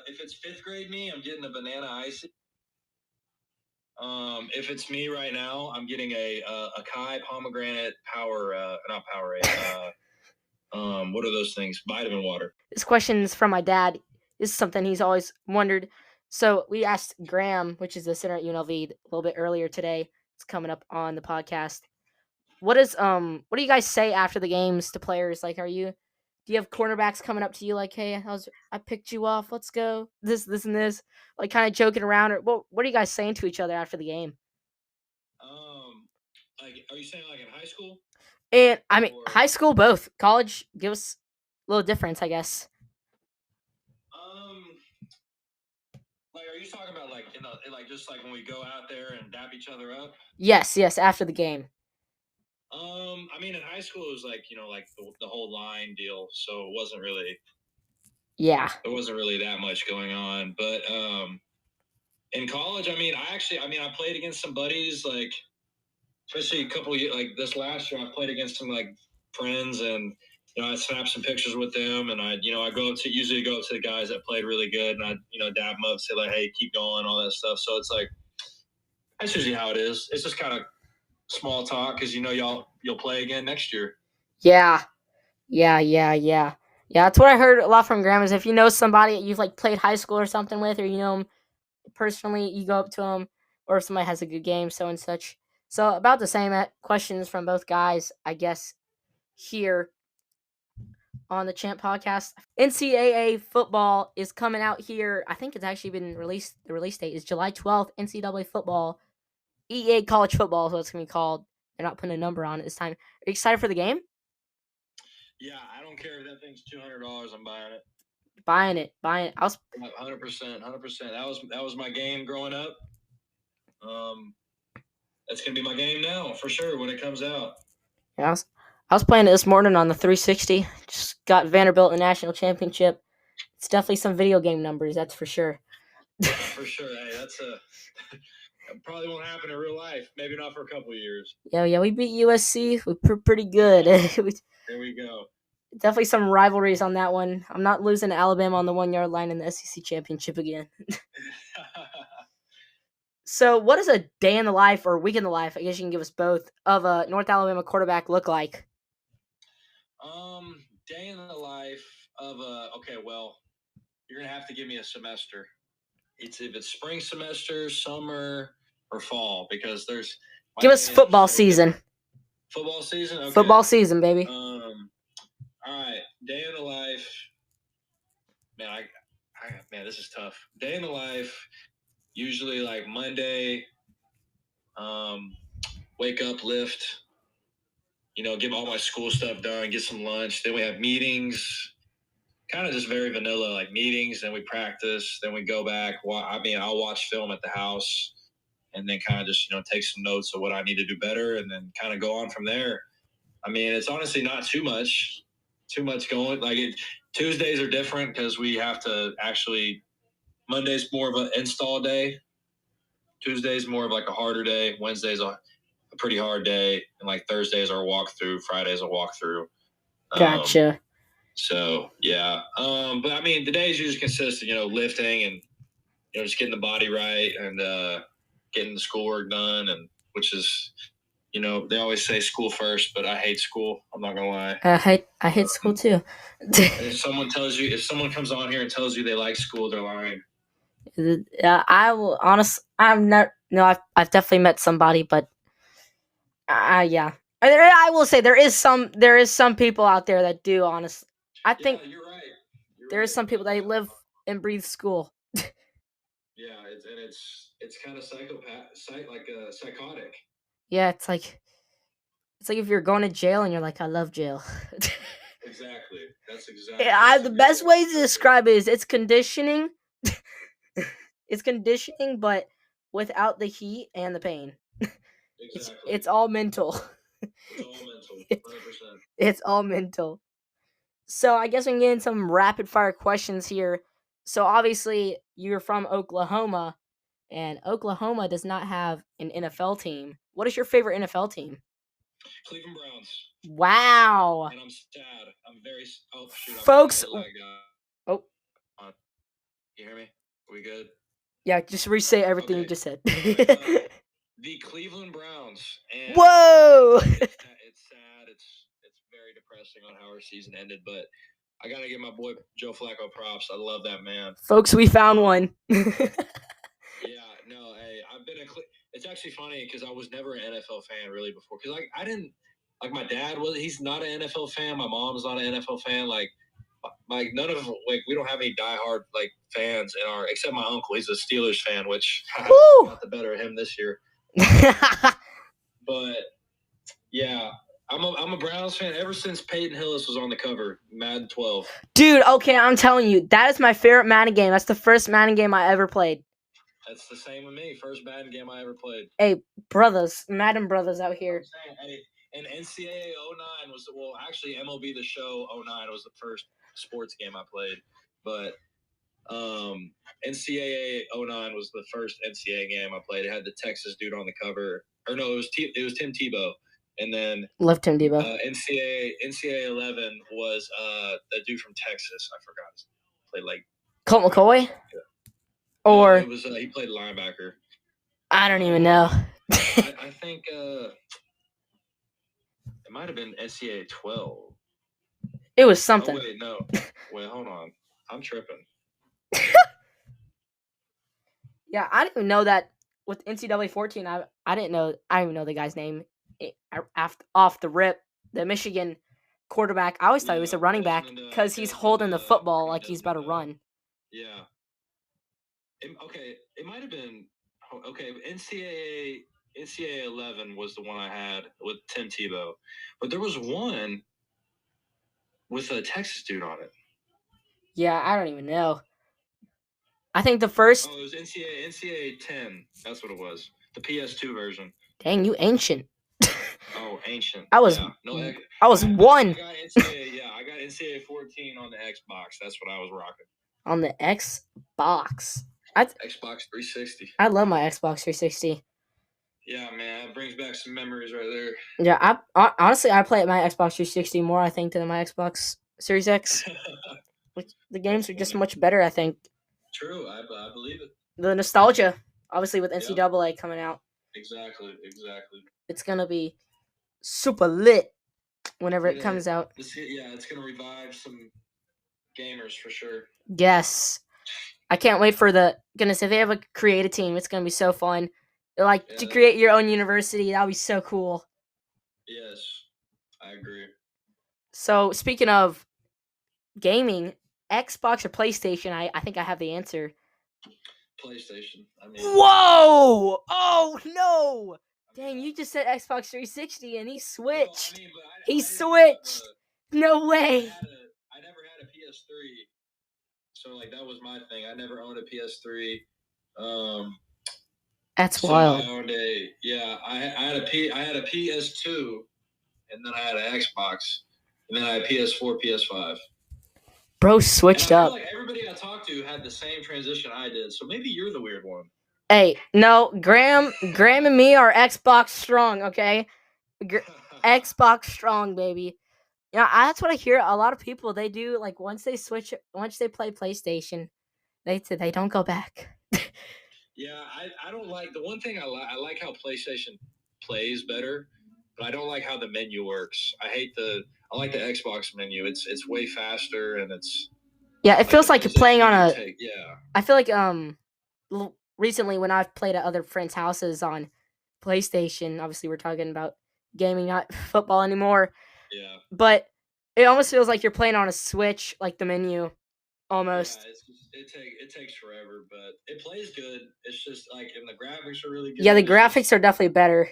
If it's 5th grade me, I'm getting a banana icy. If it's me right now, I'm getting a Kai pomegranate not Powerade. What are those things? Vitamin water.
This question is from my dad. This is something he's always wondered. So we asked Graham, which is the center at UNLV, a little bit earlier today. It's coming up on the podcast. What do you guys say after the games to players? Like, do you have cornerbacks coming up to you like, hey, I picked you off, let's go, this and this, like kind of joking around, or what are you guys saying to each other after the game?
Like, are you saying like in high school?
And I mean, high school, both. College, give us a little difference, I guess.
Like, are you talking about like like just like when we go out there and dap each other up?
Yes, after the game.
I mean, in high school it was like like the whole line deal, so it wasn't really.
Yeah.
There wasn't really that much going on, but in college, I mean, I played against some buddies, like especially a couple of years, like this last year, I played against some like friends, and I snapped some pictures with them, and I usually go up to the guys that played really good, and I dab them up, say like, hey, keep going, all that stuff. So it's like that's usually how it is. It's just kind of small talk because you'll play again next year.
Yeah. Yeah, that's what I heard a lot from Graham is if you know somebody you've like played high school or something with, or you know them personally, you go up to them, or if somebody has a good game, so and such. So about the same questions from both guys, I guess, here on the Champ podcast. NCAA football is coming out here. I think it's actually been released. The release date is July 12th. NCAA football, EA college football is what it's going to be called. They're not putting a number on it this time. Are you excited for the game?
Yeah, I don't care if that thing's $200. I'm buying it.
Buying it.
I was 100%. That was my game growing up. That's gonna be my game now for sure when it comes out.
Yeah, I was playing it this morning on the 360. Just got Vanderbilt in the national championship. It's definitely some video game numbers, that's for sure.
For sure. Hey, that's that probably won't happen in real life. Maybe not for a couple of years.
Yeah, we beat USC. We're pretty good.
There we go.
Definitely some rivalries on that one. I'm not losing to Alabama on the 1 yard line in the SEC championship again. So, what does a day in the life or week in the life, I guess you can give us both, of a North Alabama quarterback look like?
Day in the life of a okay. Well, you're gonna have to give me a semester. It's if it's spring semester, summer, or fall because there's my
Give us
days are
football
so
season.
different. Football season, okay.
Football season, baby.
All right. Day in the life. Man, man, this is tough. Day in the life. Usually like Monday. Wake up, lift. Get all my school stuff done, get some lunch. Then we have meetings. Kind of just very vanilla, like meetings. Then we practice. Then we go back. I'll watch film at the house, and then kind of just take some notes of what I need to do better, and then kind of go on from there. I mean, it's honestly not too much going. Tuesdays are different because we have to actually. Monday's more of an install day. Tuesday's more of like a harder day. Wednesday's a pretty hard day, and like Thursday's our walkthrough. Friday's a walkthrough.
Gotcha.
So yeah, but I mean, the days usually consist of lifting and just getting the body right and getting the schoolwork done, and which is they always say school first, but I hate school. I'm not gonna lie.
I hate school too.
If someone comes on here and tells you they like school, they're lying.
I will honestly. I'm not. No, I've definitely met somebody, but yeah. I will say there is some people out there that do. Honestly, I think
you're right.
There is some people that live and breathe school.
Yeah, it's kind of psychotic.
Yeah, it's like if you're going to jail and you're like, I love jail.
Exactly. That's
The best way to describe it is it's conditioning. It's conditioning, but without the heat and the pain.
Exactly.
It's all mental.
It's all mental. 100%.
It's all mental. So I guess we can get in some rapid fire questions here. So obviously you're from Oklahoma, and Oklahoma does not have an NFL team. What is your favorite NFL team?
Cleveland Browns.
Wow.
And I'm sad. I'm very. Oh shoot!
Folks. Oh.
You hear me? Are we good?
Yeah, just restate everything you just said.
The Cleveland Browns. And
whoa!
It's sad. It's very depressing on how our season ended, but I gotta give my boy Joe Flacco props. I love that man.
Folks, we found one.
Yeah, no, hey, it's actually funny because I was never an NFL fan really before. Because I didn't my dad was. He's not an NFL fan. My mom's not an NFL fan. Like none of we don't have any diehard fans in our except my uncle. He's a Steelers fan, which got the better of him this year. But yeah, I'm a Browns fan ever since Peyton Hillis was on the cover, Madden 12.
Dude, okay, I'm telling you, that is my favorite Madden game. That's the first Madden game I ever played.
That's the same with me. First Madden game I ever played.
Hey, brothers, Madden brothers out here.
I'm saying, and NCAA 09 was actually MLB The Show 09 was the first sports game I played, but NCAA 09 was the first NCAA game I played. It had the Texas dude on the cover, or no, it was Tim Tebow, and then
love Tim Tebow.
NCAA 11 was the dude from Texas. I forgot. Played
Colt McCoy.
Or it was he played linebacker.
I don't even know.
I think it might have been NCAA 12.
It was something.
Oh, wait, no. Wait, hold on. I'm tripping.
Yeah, I didn't even know that with NCAA 14. I didn't even know the guy's name off the rip. The Michigan quarterback. I always thought he was a running back because he's holding the football like he's about to run.
Yeah. It might have been. Okay, NCAA 11 was the one I had with Tim Tebow, but there was one with a Texas dude on it.
Yeah, I don't even know. I think the first.
Oh, it was NCAA 10. That's what it was. The PS2 version.
Dang, you ancient.
Oh, ancient.
I was.
Yeah. No,
I was one.
I got NCAA 14 on the Xbox. That's what I was rocking.
On the Xbox.
Xbox 360.
I love my Xbox 360.
Yeah, man, it brings back some memories right there.
Yeah, honestly I play at my Xbox 360 more I think than my Xbox Series X. The games
That's
are just
funny.
much better. I think
True, I believe it.
the nostalgia, obviously with
Yep,
NCAA coming out,
exactly.
it's gonna be super lit whenever it
Yeah,
comes out.
it's gonna revive some gamers for sure.
Yes, I can't wait for the goodness. If they have a creative team, it's gonna be so fun. Like
Yeah,
to
that'd
create
be
your
pretty
own
easy.
university, that would be so cool.
Yes, I agree.
So speaking of gaming, Xbox or PlayStation, I think I have the answer.
PlayStation. I mean,
Whoa! Oh no!
I mean,
Dang, you just said Xbox 360 and he
well, I
switched.
mean, but
He
I didn't have
switched. No way.
I never had a PS3, so like that was my thing. I never owned a PS3. Um,
That's
so I
wild.
owned I had a PS2, and then I had an Xbox, and then I had PS4, PS5.
Bro
And
switched
I feel
up.
like everybody I talked to had the same transition I did. So maybe you're the weird one.
Hey, no, Graham and me are Xbox strong, okay? Xbox strong, baby. Yeah, that's what I hear. A lot of people they do like once they play PlayStation, they don't go back.
Yeah, I don't like the one thing I like how PlayStation plays better, but I don't like how the menu works. I like the Xbox menu. It's way faster and it's
Yeah, it
like the
feels like
PlayStation
playing on
menu
a.
take. Yeah,
I feel like recently when I've played at other friends' houses on PlayStation, obviously we're talking about gaming, not football anymore.
yeah,
But it almost feels like you're playing on a Switch, like the menu,
yeah.
almost.
It's just, it takes forever, but it plays good. It's just like and the graphics are really
Yeah, the
good.
graphics are definitely better.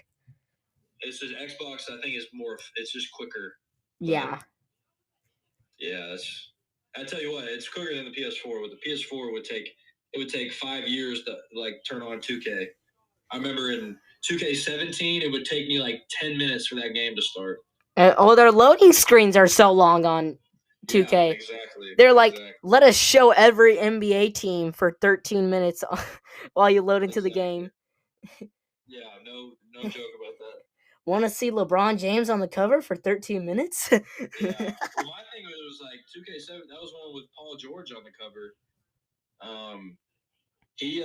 It's just Xbox. I think is more. It's just quicker, but
Yeah.
yeah, I tell you what, it's quicker than the PS4. With the PS4 it would take 5 years to like turn on 2K. I remember in 2K17, it would take me like 10 minutes for that game to start.
Their loading screens are so long on
Yeah,
2K.
exactly,
They're like,
exactly,
let us show every NBA team for 13 minutes while you load into the
exactly.
game.
Yeah, no joke about that.
Want to see LeBron James on the cover for 13 minutes?
Yeah. Well, my thing was like 2K7. That was one with Paul George on the cover. Um, he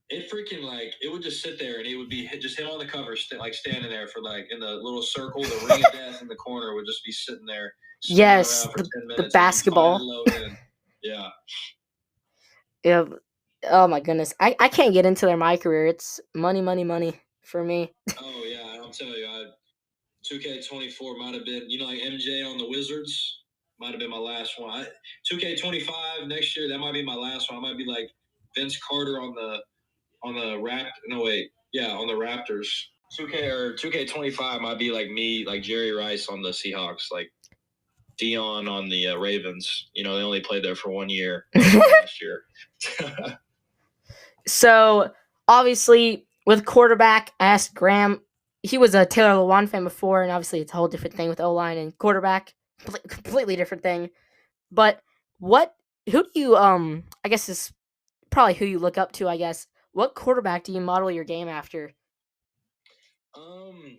it freaking like it would just sit there and it would be just him on the cover like standing there for like in the little circle, the ring of death in the corner would just be sitting there spinning
Yes,
around for 10
the
minutes and he'd finally
basketball.
load in. Yeah.
Yeah. Oh my goodness. I can't get into their my career. It's money, money, money for me.
Oh yeah, I'll tell you, 2K24 might have been, like MJ on the Wizards might have been my last one. 2K25 next year, that might be my last one. I might be like Vince Carter on the on the Raptors. 2K25 might be like me, like Jerry Rice on the Seahawks, like Dion on the Ravens. They only played there for 1 year. Last year.
So obviously with quarterback, I asked Graham. He was a Taylor Lewan fan before, and obviously it's a whole different thing with O line and quarterback. Completely different thing. But who do you I guess is probably who you look up to, I guess. What quarterback do you model your game after?
Um,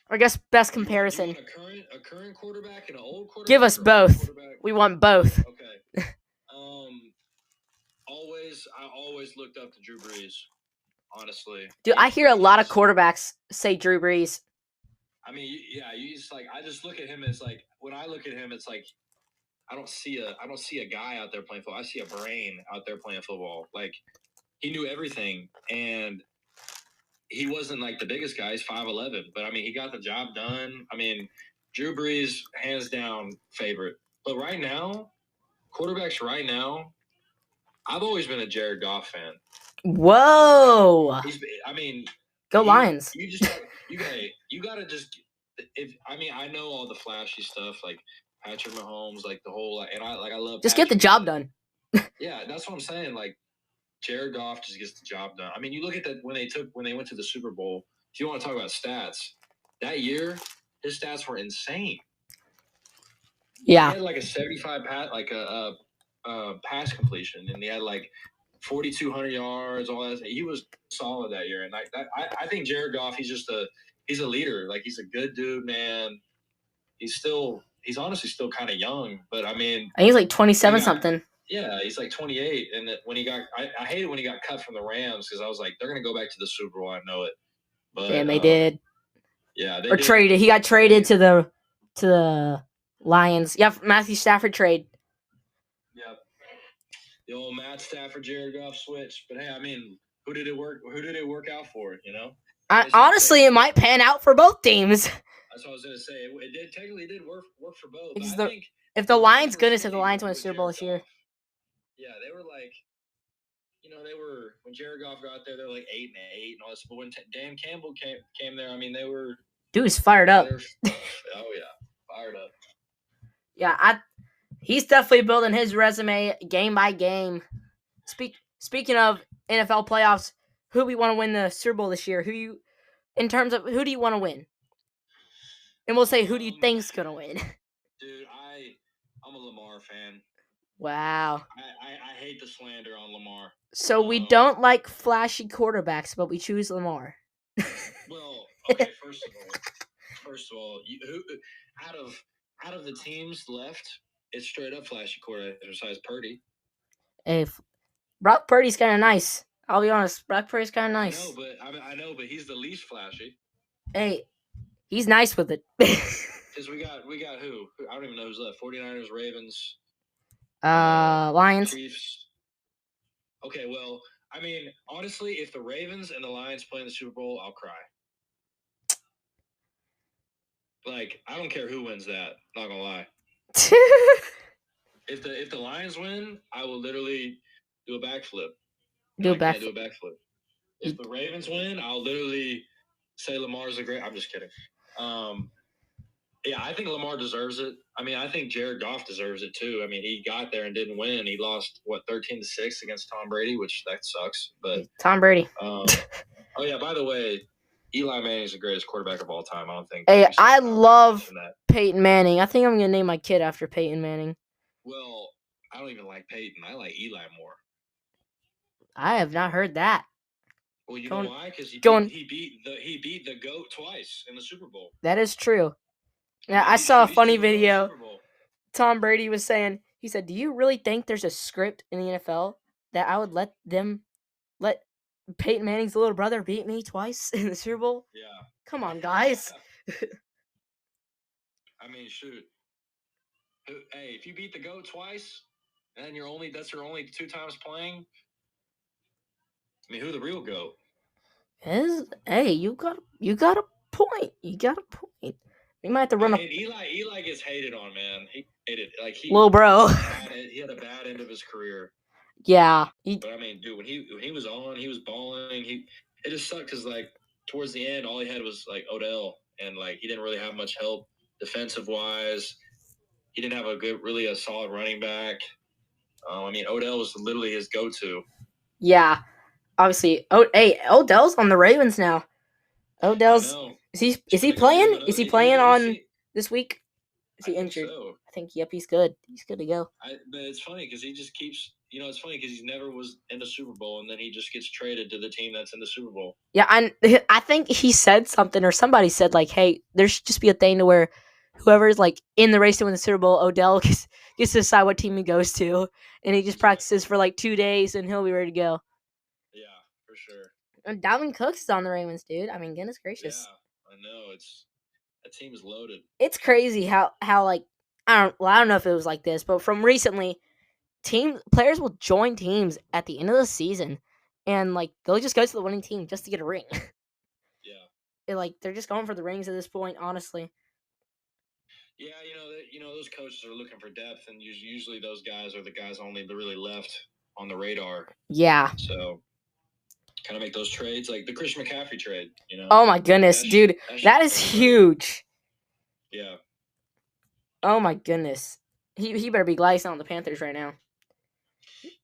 Or I guess best
you want
comparison.
a current quarterback and an old
Give
quarterback
us
or old
both.
quarterback?
We want both.
Okay. Um, I always looked up to Drew Brees. Honestly,
Dude, I hear a lot of quarterbacks say Drew Brees.
I mean, yeah, you just like I just look at him as like when I look at him, it's like I don't see a guy out there playing football. I see a brain out there playing football. Like he knew everything, and he wasn't like the biggest guy. He's 5'11", but I mean, he got the job done. I mean, Drew Brees, hands down favorite. But right now, quarterbacks right now, I've always been a Jared Goff fan.
Whoa.
I mean,
Go Lions.
you just you gotta just I know all the flashy stuff like Patrick Mahomes, like the whole and I love
Just
Patrick,
get the job done.
Yeah, that's what I'm saying. Like Jared Goff just gets the job done. I mean, you look at that when they went to the Super Bowl. If you want to talk about stats, that year his stats were insane.
Yeah.
He had like a 75 pass completion, and he had like 4,200 yards, all that. He was solid that year, and I think Jared Goff, he's a leader. Like, he's a good dude, man. He's honestly still kind of young, but I mean,
I think he's like 27 something.
Yeah, he's like 28, and when he got, I hated when he got cut from the Rams because I was like, they're gonna go back to the Super Bowl. I know it, but
and they did.
Yeah, they
or
did.
Traded. He got traded to the Lions. Yep, Matthew Stafford trade.
Yep. The old Matt Stafford, Jared Goff switch. But hey, I mean, who did it work out for? You know.
Honestly, it might pan out for both teams.
That's what I was gonna say. It technically did work for both.
Because
I think
if the Lions, goodness, if the Lions win a Super Bowl this year.
Yeah, they were like, they were when Jared Goff got there, they were like 8-8 and all this. But when Dan Campbell came there, I mean, they were
dude's fired up.
Oh yeah, fired up.
Yeah, he's definitely building his resume game by game. Speaking of NFL playoffs, who we want to win the Super Bowl this year? In terms of who do you want to win? And we'll say who do you think's gonna win?
Dude, I'm a Lamar fan.
Wow.
I hate the slander on Lamar.
So we don't like flashy quarterbacks, but we choose Lamar.
Well, okay. First of all, out of the teams left, it's straight up flashy quarterback besides Purdy.
Hey, Brock Purdy's kind of nice. I'll be honest, Brock Purdy's kind of nice.
I know, but he's the least flashy.
Hey, he's nice with it.
Because we got who? I don't even know who's left. 49ers, Ravens,
Lions,
Chiefs. Okay, well, I mean, honestly, if the Ravens and the Lions play in the Super Bowl, I'll cry. Like, I don't care who wins that. Not gonna lie. If the Lions win, I will literally do a backflip.
Do a
backflip. If the Ravens win, I'll literally say Lamar's a great. I'm just kidding. Yeah, I think Lamar deserves it. I mean, I think Jared Goff deserves it too. I mean, he got there and didn't win. He lost 13-6 against Tom Brady, which that sucks. But
Tom Brady.
Oh yeah, by the way, Eli Manning is the greatest quarterback of all time. I don't think.
Hey, I love Peyton Manning. I think I'm gonna name my kid after Peyton Manning.
Well, I don't even like Peyton. I like Eli more.
I have not heard that.
Well, you know why? Because he beat the GOAT twice in the Super Bowl.
That is true. Yeah, I saw a funny video. Tom Brady was saying, he said, "Do you really think there's a script in the NFL that I would let Peyton Manning's little brother beat me twice in the Super Bowl?"
Yeah.
Come on, guys.
I mean, shoot. Hey, if you beat the GOAT twice, and that's your only 2 times playing. I mean, who the real GOAT?
Hey, you got a point. You got a point. We might have to run
Eli gets hated on, man. He hated
little bro.
He had a bad end of his career.
Yeah.
But I mean, dude, when he was on, he was balling. It just sucked because towards the end, all he had was Odell, and he didn't really have much help defensive wise. He didn't have a solid running back. I mean, Odell was literally his go-to.
Yeah, obviously. Odell's on the Ravens now. Odell's is he playing? Is he playing on this week? Is he injured?
So.
I think he's good. He's good to go.
But it's funny because he just keeps. It's funny because he never was in the Super Bowl, and then he just gets traded to the team that's in the Super Bowl.
Yeah, I think he said something, or somebody said hey, there should just be a thing to where whoever's in the race to win the Super Bowl, Odell gets to decide what team he goes to, and he just practices for 2 days, and he'll be ready to go.
Yeah, for sure.
And Dalvin Cooks is on the Ravens, dude. I mean, goodness gracious.
Yeah, I know that team is loaded.
It's crazy how I don't know if it was like this, but from recently, players will join teams at the end of the season, and they'll just go to the winning team just to get a ring. Yeah. They're just going for the rings at this point, honestly.
Yeah, those coaches are looking for depth, and usually those guys are the guys only really left on the radar.
Yeah.
So, kind of make those trades, like the Christian McCaffrey trade.
Oh my goodness, dude, that is huge.
Yeah.
Oh my goodness, he better be glad he's not on the Panthers right now.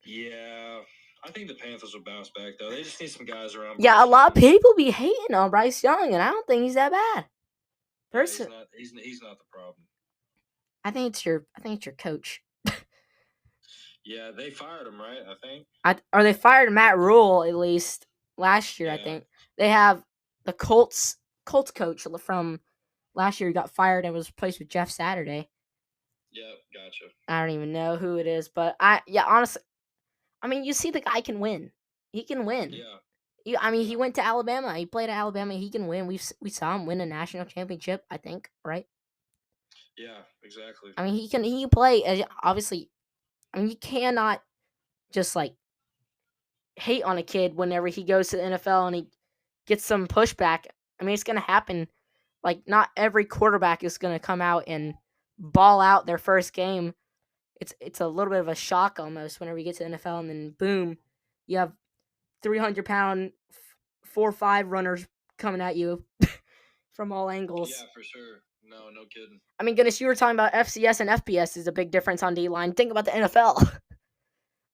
Yeah, I think the Panthers will bounce back though. They just need some guys around.
Yeah, a lot of people be hating on Bryce Young, and I don't think he's that bad.
He's not the problem.
I think it's your coach.
Yeah, they fired him, right? I think.
Or they fired Matt Rule at least last year. I
Yeah.
think they have the Colts coach from last year who got fired and was replaced with Jeff Saturday.
Yep. Gotcha.
I don't even know who it is, but honestly, I mean, you see the guy can win. He can win.
Yeah.
He went to Alabama. He played at Alabama. He can win. We saw him win a national championship, I think, right?
Yeah. Exactly.
I mean, he can play. Obviously, I mean, you cannot just like hate on a kid whenever he goes to the NFL and he gets some pushback. I mean, it's gonna happen. Like, not every quarterback is gonna come out and ball out their first game. It's a little bit of a shock almost whenever you get to the NFL and then boom, you have 300-pound 4.5 runners coming at you from all angles.
Yeah, for sure. No kidding.
I mean, goodness, you were talking about FCS and FBS is a big difference on D line. Think about the NFL.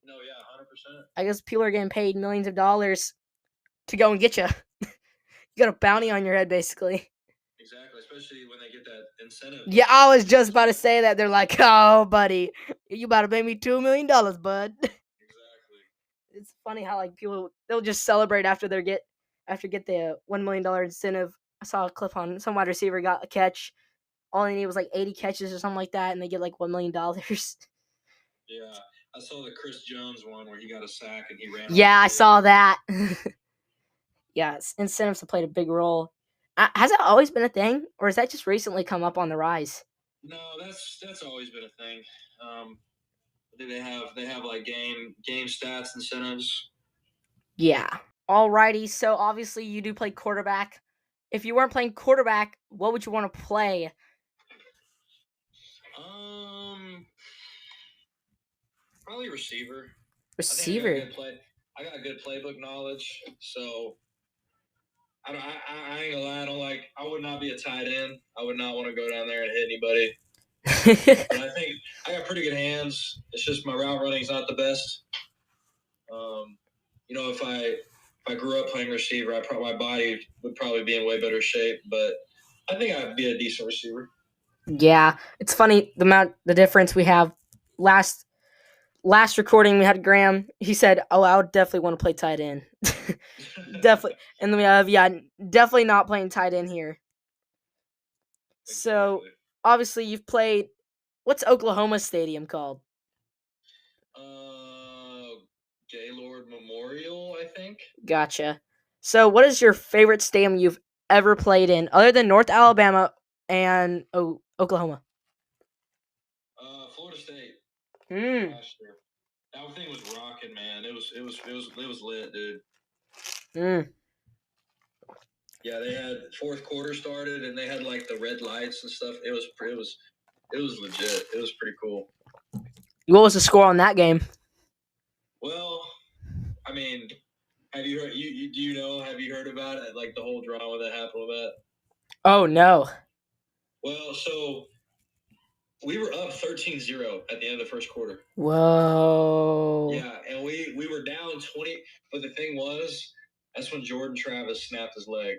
No, yeah, 100%.
I guess people are getting paid millions of dollars to go and get you. You got a bounty on your head, basically.
Exactly, especially when they get that incentive.
Yeah, I was just about to say that. They're like, "Oh, buddy, you about to pay me $2 million, bud."
Exactly.
It's funny how like people they'll just celebrate after get the $1 million incentive. I saw a clip on some wide receiver got a catch. All they need was like 80 catches or something like that, and they get like $1 million.
Yeah, I saw the Chris Jones one where he got a sack and he ran.
Yeah, I saw that. Yes, incentives have played a big role. Has that always been a thing, or has that just recently come up on the rise?
No, that's always been a thing. I think they have like game stats incentives.
Yeah. Alrighty, so obviously you do play quarterback. If you weren't playing quarterback, what would you want to play?
Probably receiver.
Receiver.
I got good playbook knowledge, so I ain't gonna lie. I would not be a tight end. I would not want to go down there and hit anybody. But I think I got pretty good hands. It's just my route running is not the best. If I grew up playing receiver, my body would probably be in way better shape. But I think I'd be a decent receiver.
Yeah, it's funny the difference we have. Last recording we had Graham. He said, "Oh, I would definitely want to play tight end." Definitely, and then we have definitely not playing tight end here.
Exactly.
So obviously you've played. What's Oklahoma Stadium called?
Gaylord Memorial, I think.
Gotcha. So, what is your favorite stadium you've ever played in, other than North Alabama and Oklahoma?
Florida State.
Last
year. That thing was rocking, man. It was lit, dude. Yeah, they had fourth quarter started, and they had like the red lights and stuff. It was legit. It was pretty cool.
What was the score on that game?
Well, I mean, have you heard? Do you know? Have you heard about it? Like the whole drama that happened with that?
Oh no.
Well, so we were up 13-0 at the end of the first quarter.
Whoa.
Yeah, and we were down 20. But the thing was, that's when Jordan Travis snapped his leg.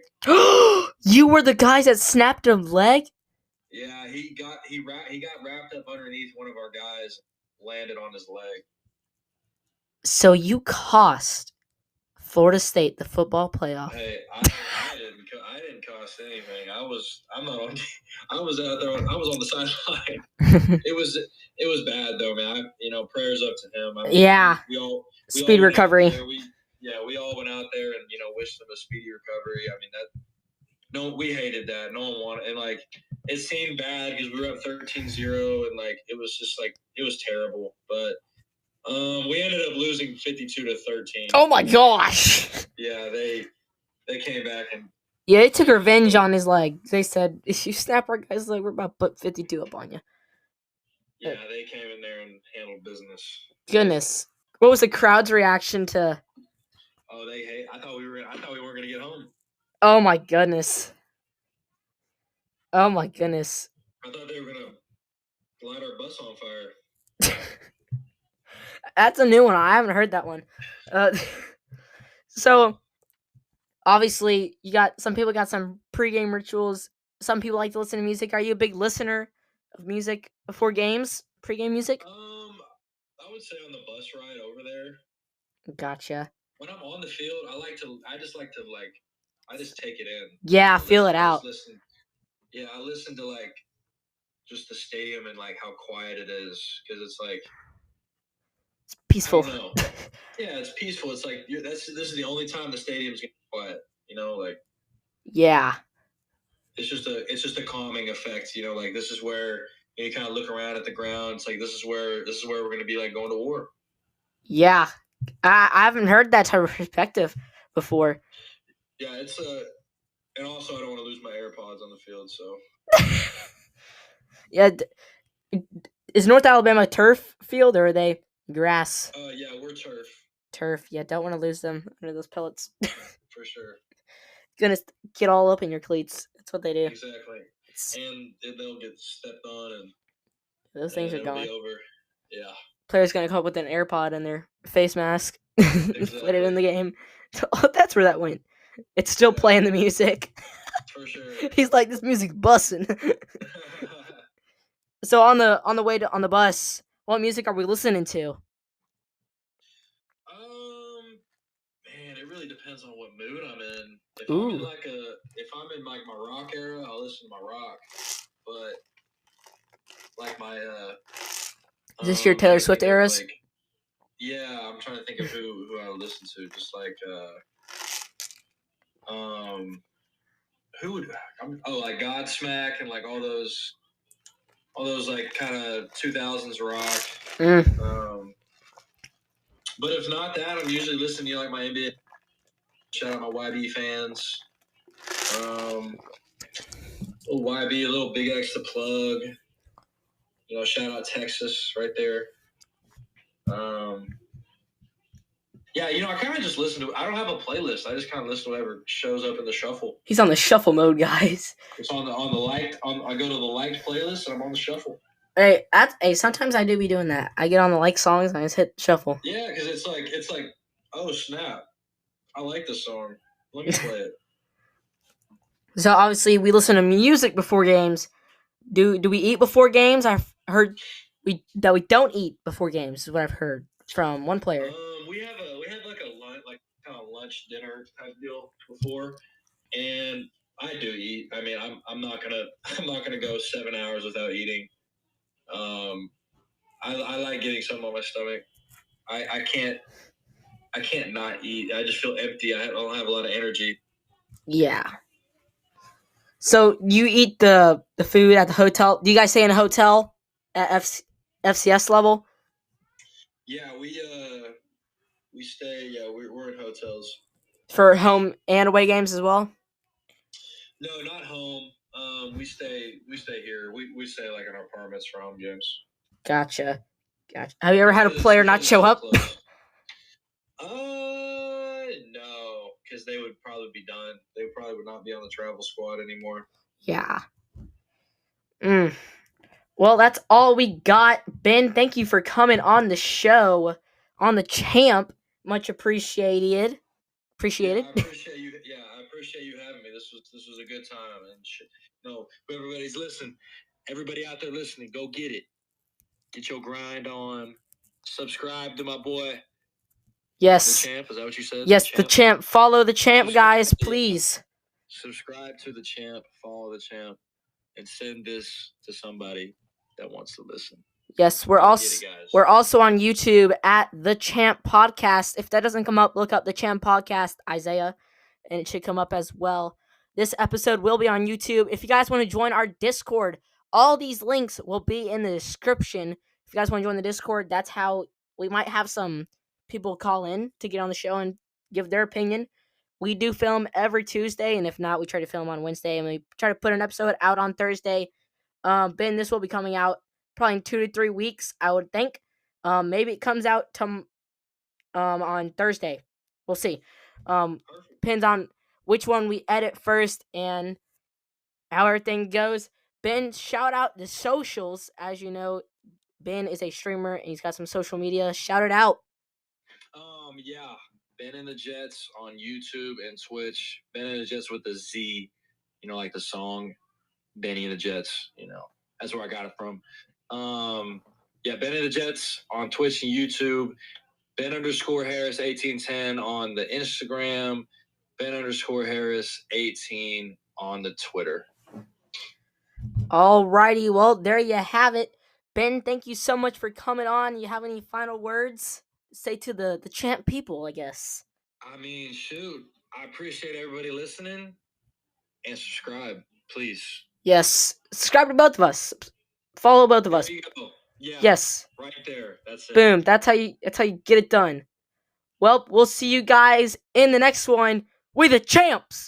You were the guys that snapped a leg?
Yeah, he got wrapped up underneath one of our guys, landed on his leg.
So you cost Florida State the football playoff.
Hey, I didn't cost anything. I was out there. I was on the sideline. It was bad though, man. Prayers up to him. I mean,
yeah.
We all
speed recovery.
We all went out there and wished him a speedy recovery. I mean we hated that. No one wanted, and like it seemed bad because we were up 13-0 and like it was just like it was terrible. But we ended up losing 52-13.
Oh my gosh.
Yeah, they came back and
they took revenge on his leg. They said, if you snap our guy's leg, we're about to put 52 up on you.
Yeah, they came in there and handled business.
Goodness. What was the crowd's reaction to?
Oh, I thought we weren't gonna get home.
Oh my goodness. Oh my goodness.
I thought they were gonna light our bus on fire.
That's a new one. I haven't heard that one. So obviously some people got some pregame rituals. Some people like to listen to music. Are you a big listener of music before games? Pregame music?
I would say on the bus ride over there.
Gotcha.
When I'm on the field, I just take it in.
Yeah, feel it out.
Listen. Yeah, I listen to like just the stadium and like how quiet it is because it's like
Peaceful.
I don't know. Yeah, it's peaceful. It's like this is the only time the stadium's getting quiet. Like
yeah.
It's just a calming effect. Like this is where you kind of look around at the ground. It's like this is where we're going to be like going to war.
Yeah, I haven't heard that type of perspective before.
Yeah, it's and also I don't want to lose my AirPods on the field, so.
Yeah, is North Alabama a turf field or are they grass?
Yeah, we're turf.
Turf. Yeah, don't want to lose them under those pellets.
For sure.
Gonna get all up in your cleats. That's what they do.
Exactly. And they'll get stepped on, and
those things are gone.
Be over. Yeah.
Player's gonna come up with an AirPod in their face mask. Exactly. Put it in the game. Oh, that's where that went. It's still playing the music.
For sure.
He's like, this music's bussing. So on the way on the bus, what music are we listening to?
Man, it really depends on what mood I'm in. If I'm in like my rock era, I'll listen to my rock. But like my
is this your Taylor Swift eras?
Yeah, I'm trying to think of who I would listen to. Just like who would like Godsmack and like all those like kind of 2000s rock. But if not that, I'm usually listening to like my NBA. Shout out my YB fans. Little YB, a little Big X to plug. Shout out Texas right there. Yeah, I kind of just listen to. I don't have a playlist. I just kind of listen to whatever shows up in the shuffle.
He's on the shuffle mode, guys.
It's on the liked. I go to the liked playlist and I'm on the shuffle.
Hey, sometimes I do be doing that. I get on the like songs and I just hit shuffle.
Yeah, because it's like, oh snap, I like this song. Let me play it.
So obviously we listen to music before games. Do we eat before games? I've heard that we don't eat before games. Is what I've heard from one player.
We had like a lunch, like kind of lunch dinner type deal before, and I do eat. I mean, I'm not gonna go 7 hours without eating. I like getting something on my stomach. I can't not eat. I just feel empty. I don't have a lot of energy.
Yeah. So you eat the food at the hotel? Do you guys stay in a hotel at FCS level?
Yeah, we stay. Yeah, we're in hotels
for home and away games as well.
No, not home. We stay here. We stay like in our apartments for home games.
Gotcha. Have you ever had a player not show up?
No, because they would probably be done. They probably would not be on the travel squad anymore.
Yeah. Well, that's all we got. Ben, thank you for coming on the show, on the champ. Much appreciated.
Yeah, I appreciate you. Yeah, I appreciate you having me. This was a good time. And no, everybody's listening. Everybody out there listening, go get it. Get your grind on. Subscribe to my boy.
Yes.
The champ. Is that what you said?
Yes, the champ. Follow the champ, guys, please.
Subscribe to the champ. Follow the champ. And send this to somebody that wants to listen.
Yes, we're also on YouTube at The Champ Podcast. If that doesn't come up, look up The Champ Podcast, Isaiah, and it should come up as well. This episode will be on YouTube. If you guys want to join our Discord, all these links will be in the description. If you guys want to join the Discord, that's how we might have some people call in to get on the show and give their opinion. We do film every Tuesday, and if not, we try to film on Wednesday, and we try to put an episode out on Thursday. Ben, this will be coming out probably in 2 to 3 weeks, I would think. Maybe it comes out on Thursday. We'll see. Depends on which one we edit first and how everything goes. Ben, shout out the socials. As you know, Ben is a streamer and he's got some social media. Shout it out.
Yeah. Ben and the Jets on YouTube and Twitch. Ben and the Jets with the Z. Like the song Benny and the Jets. That's where I got it from. Yeah, Ben and the Jets on Twitch and YouTube. Ben _ Harris 1810 on the Instagram. Ben _ Harris 18 on the Twitter.
Alrighty, well, there you have it. Ben, thank you so much for coming on. You have any final words to say to the champ people, I guess?
I mean, shoot. I appreciate everybody listening. And subscribe, please.
Yes. Subscribe to both of us. Follow both of us.
There you go. Yeah.
Yes.
Right there. That's it.
Boom. That's how you get it done. Well, we'll see you guys in the next one with the champs.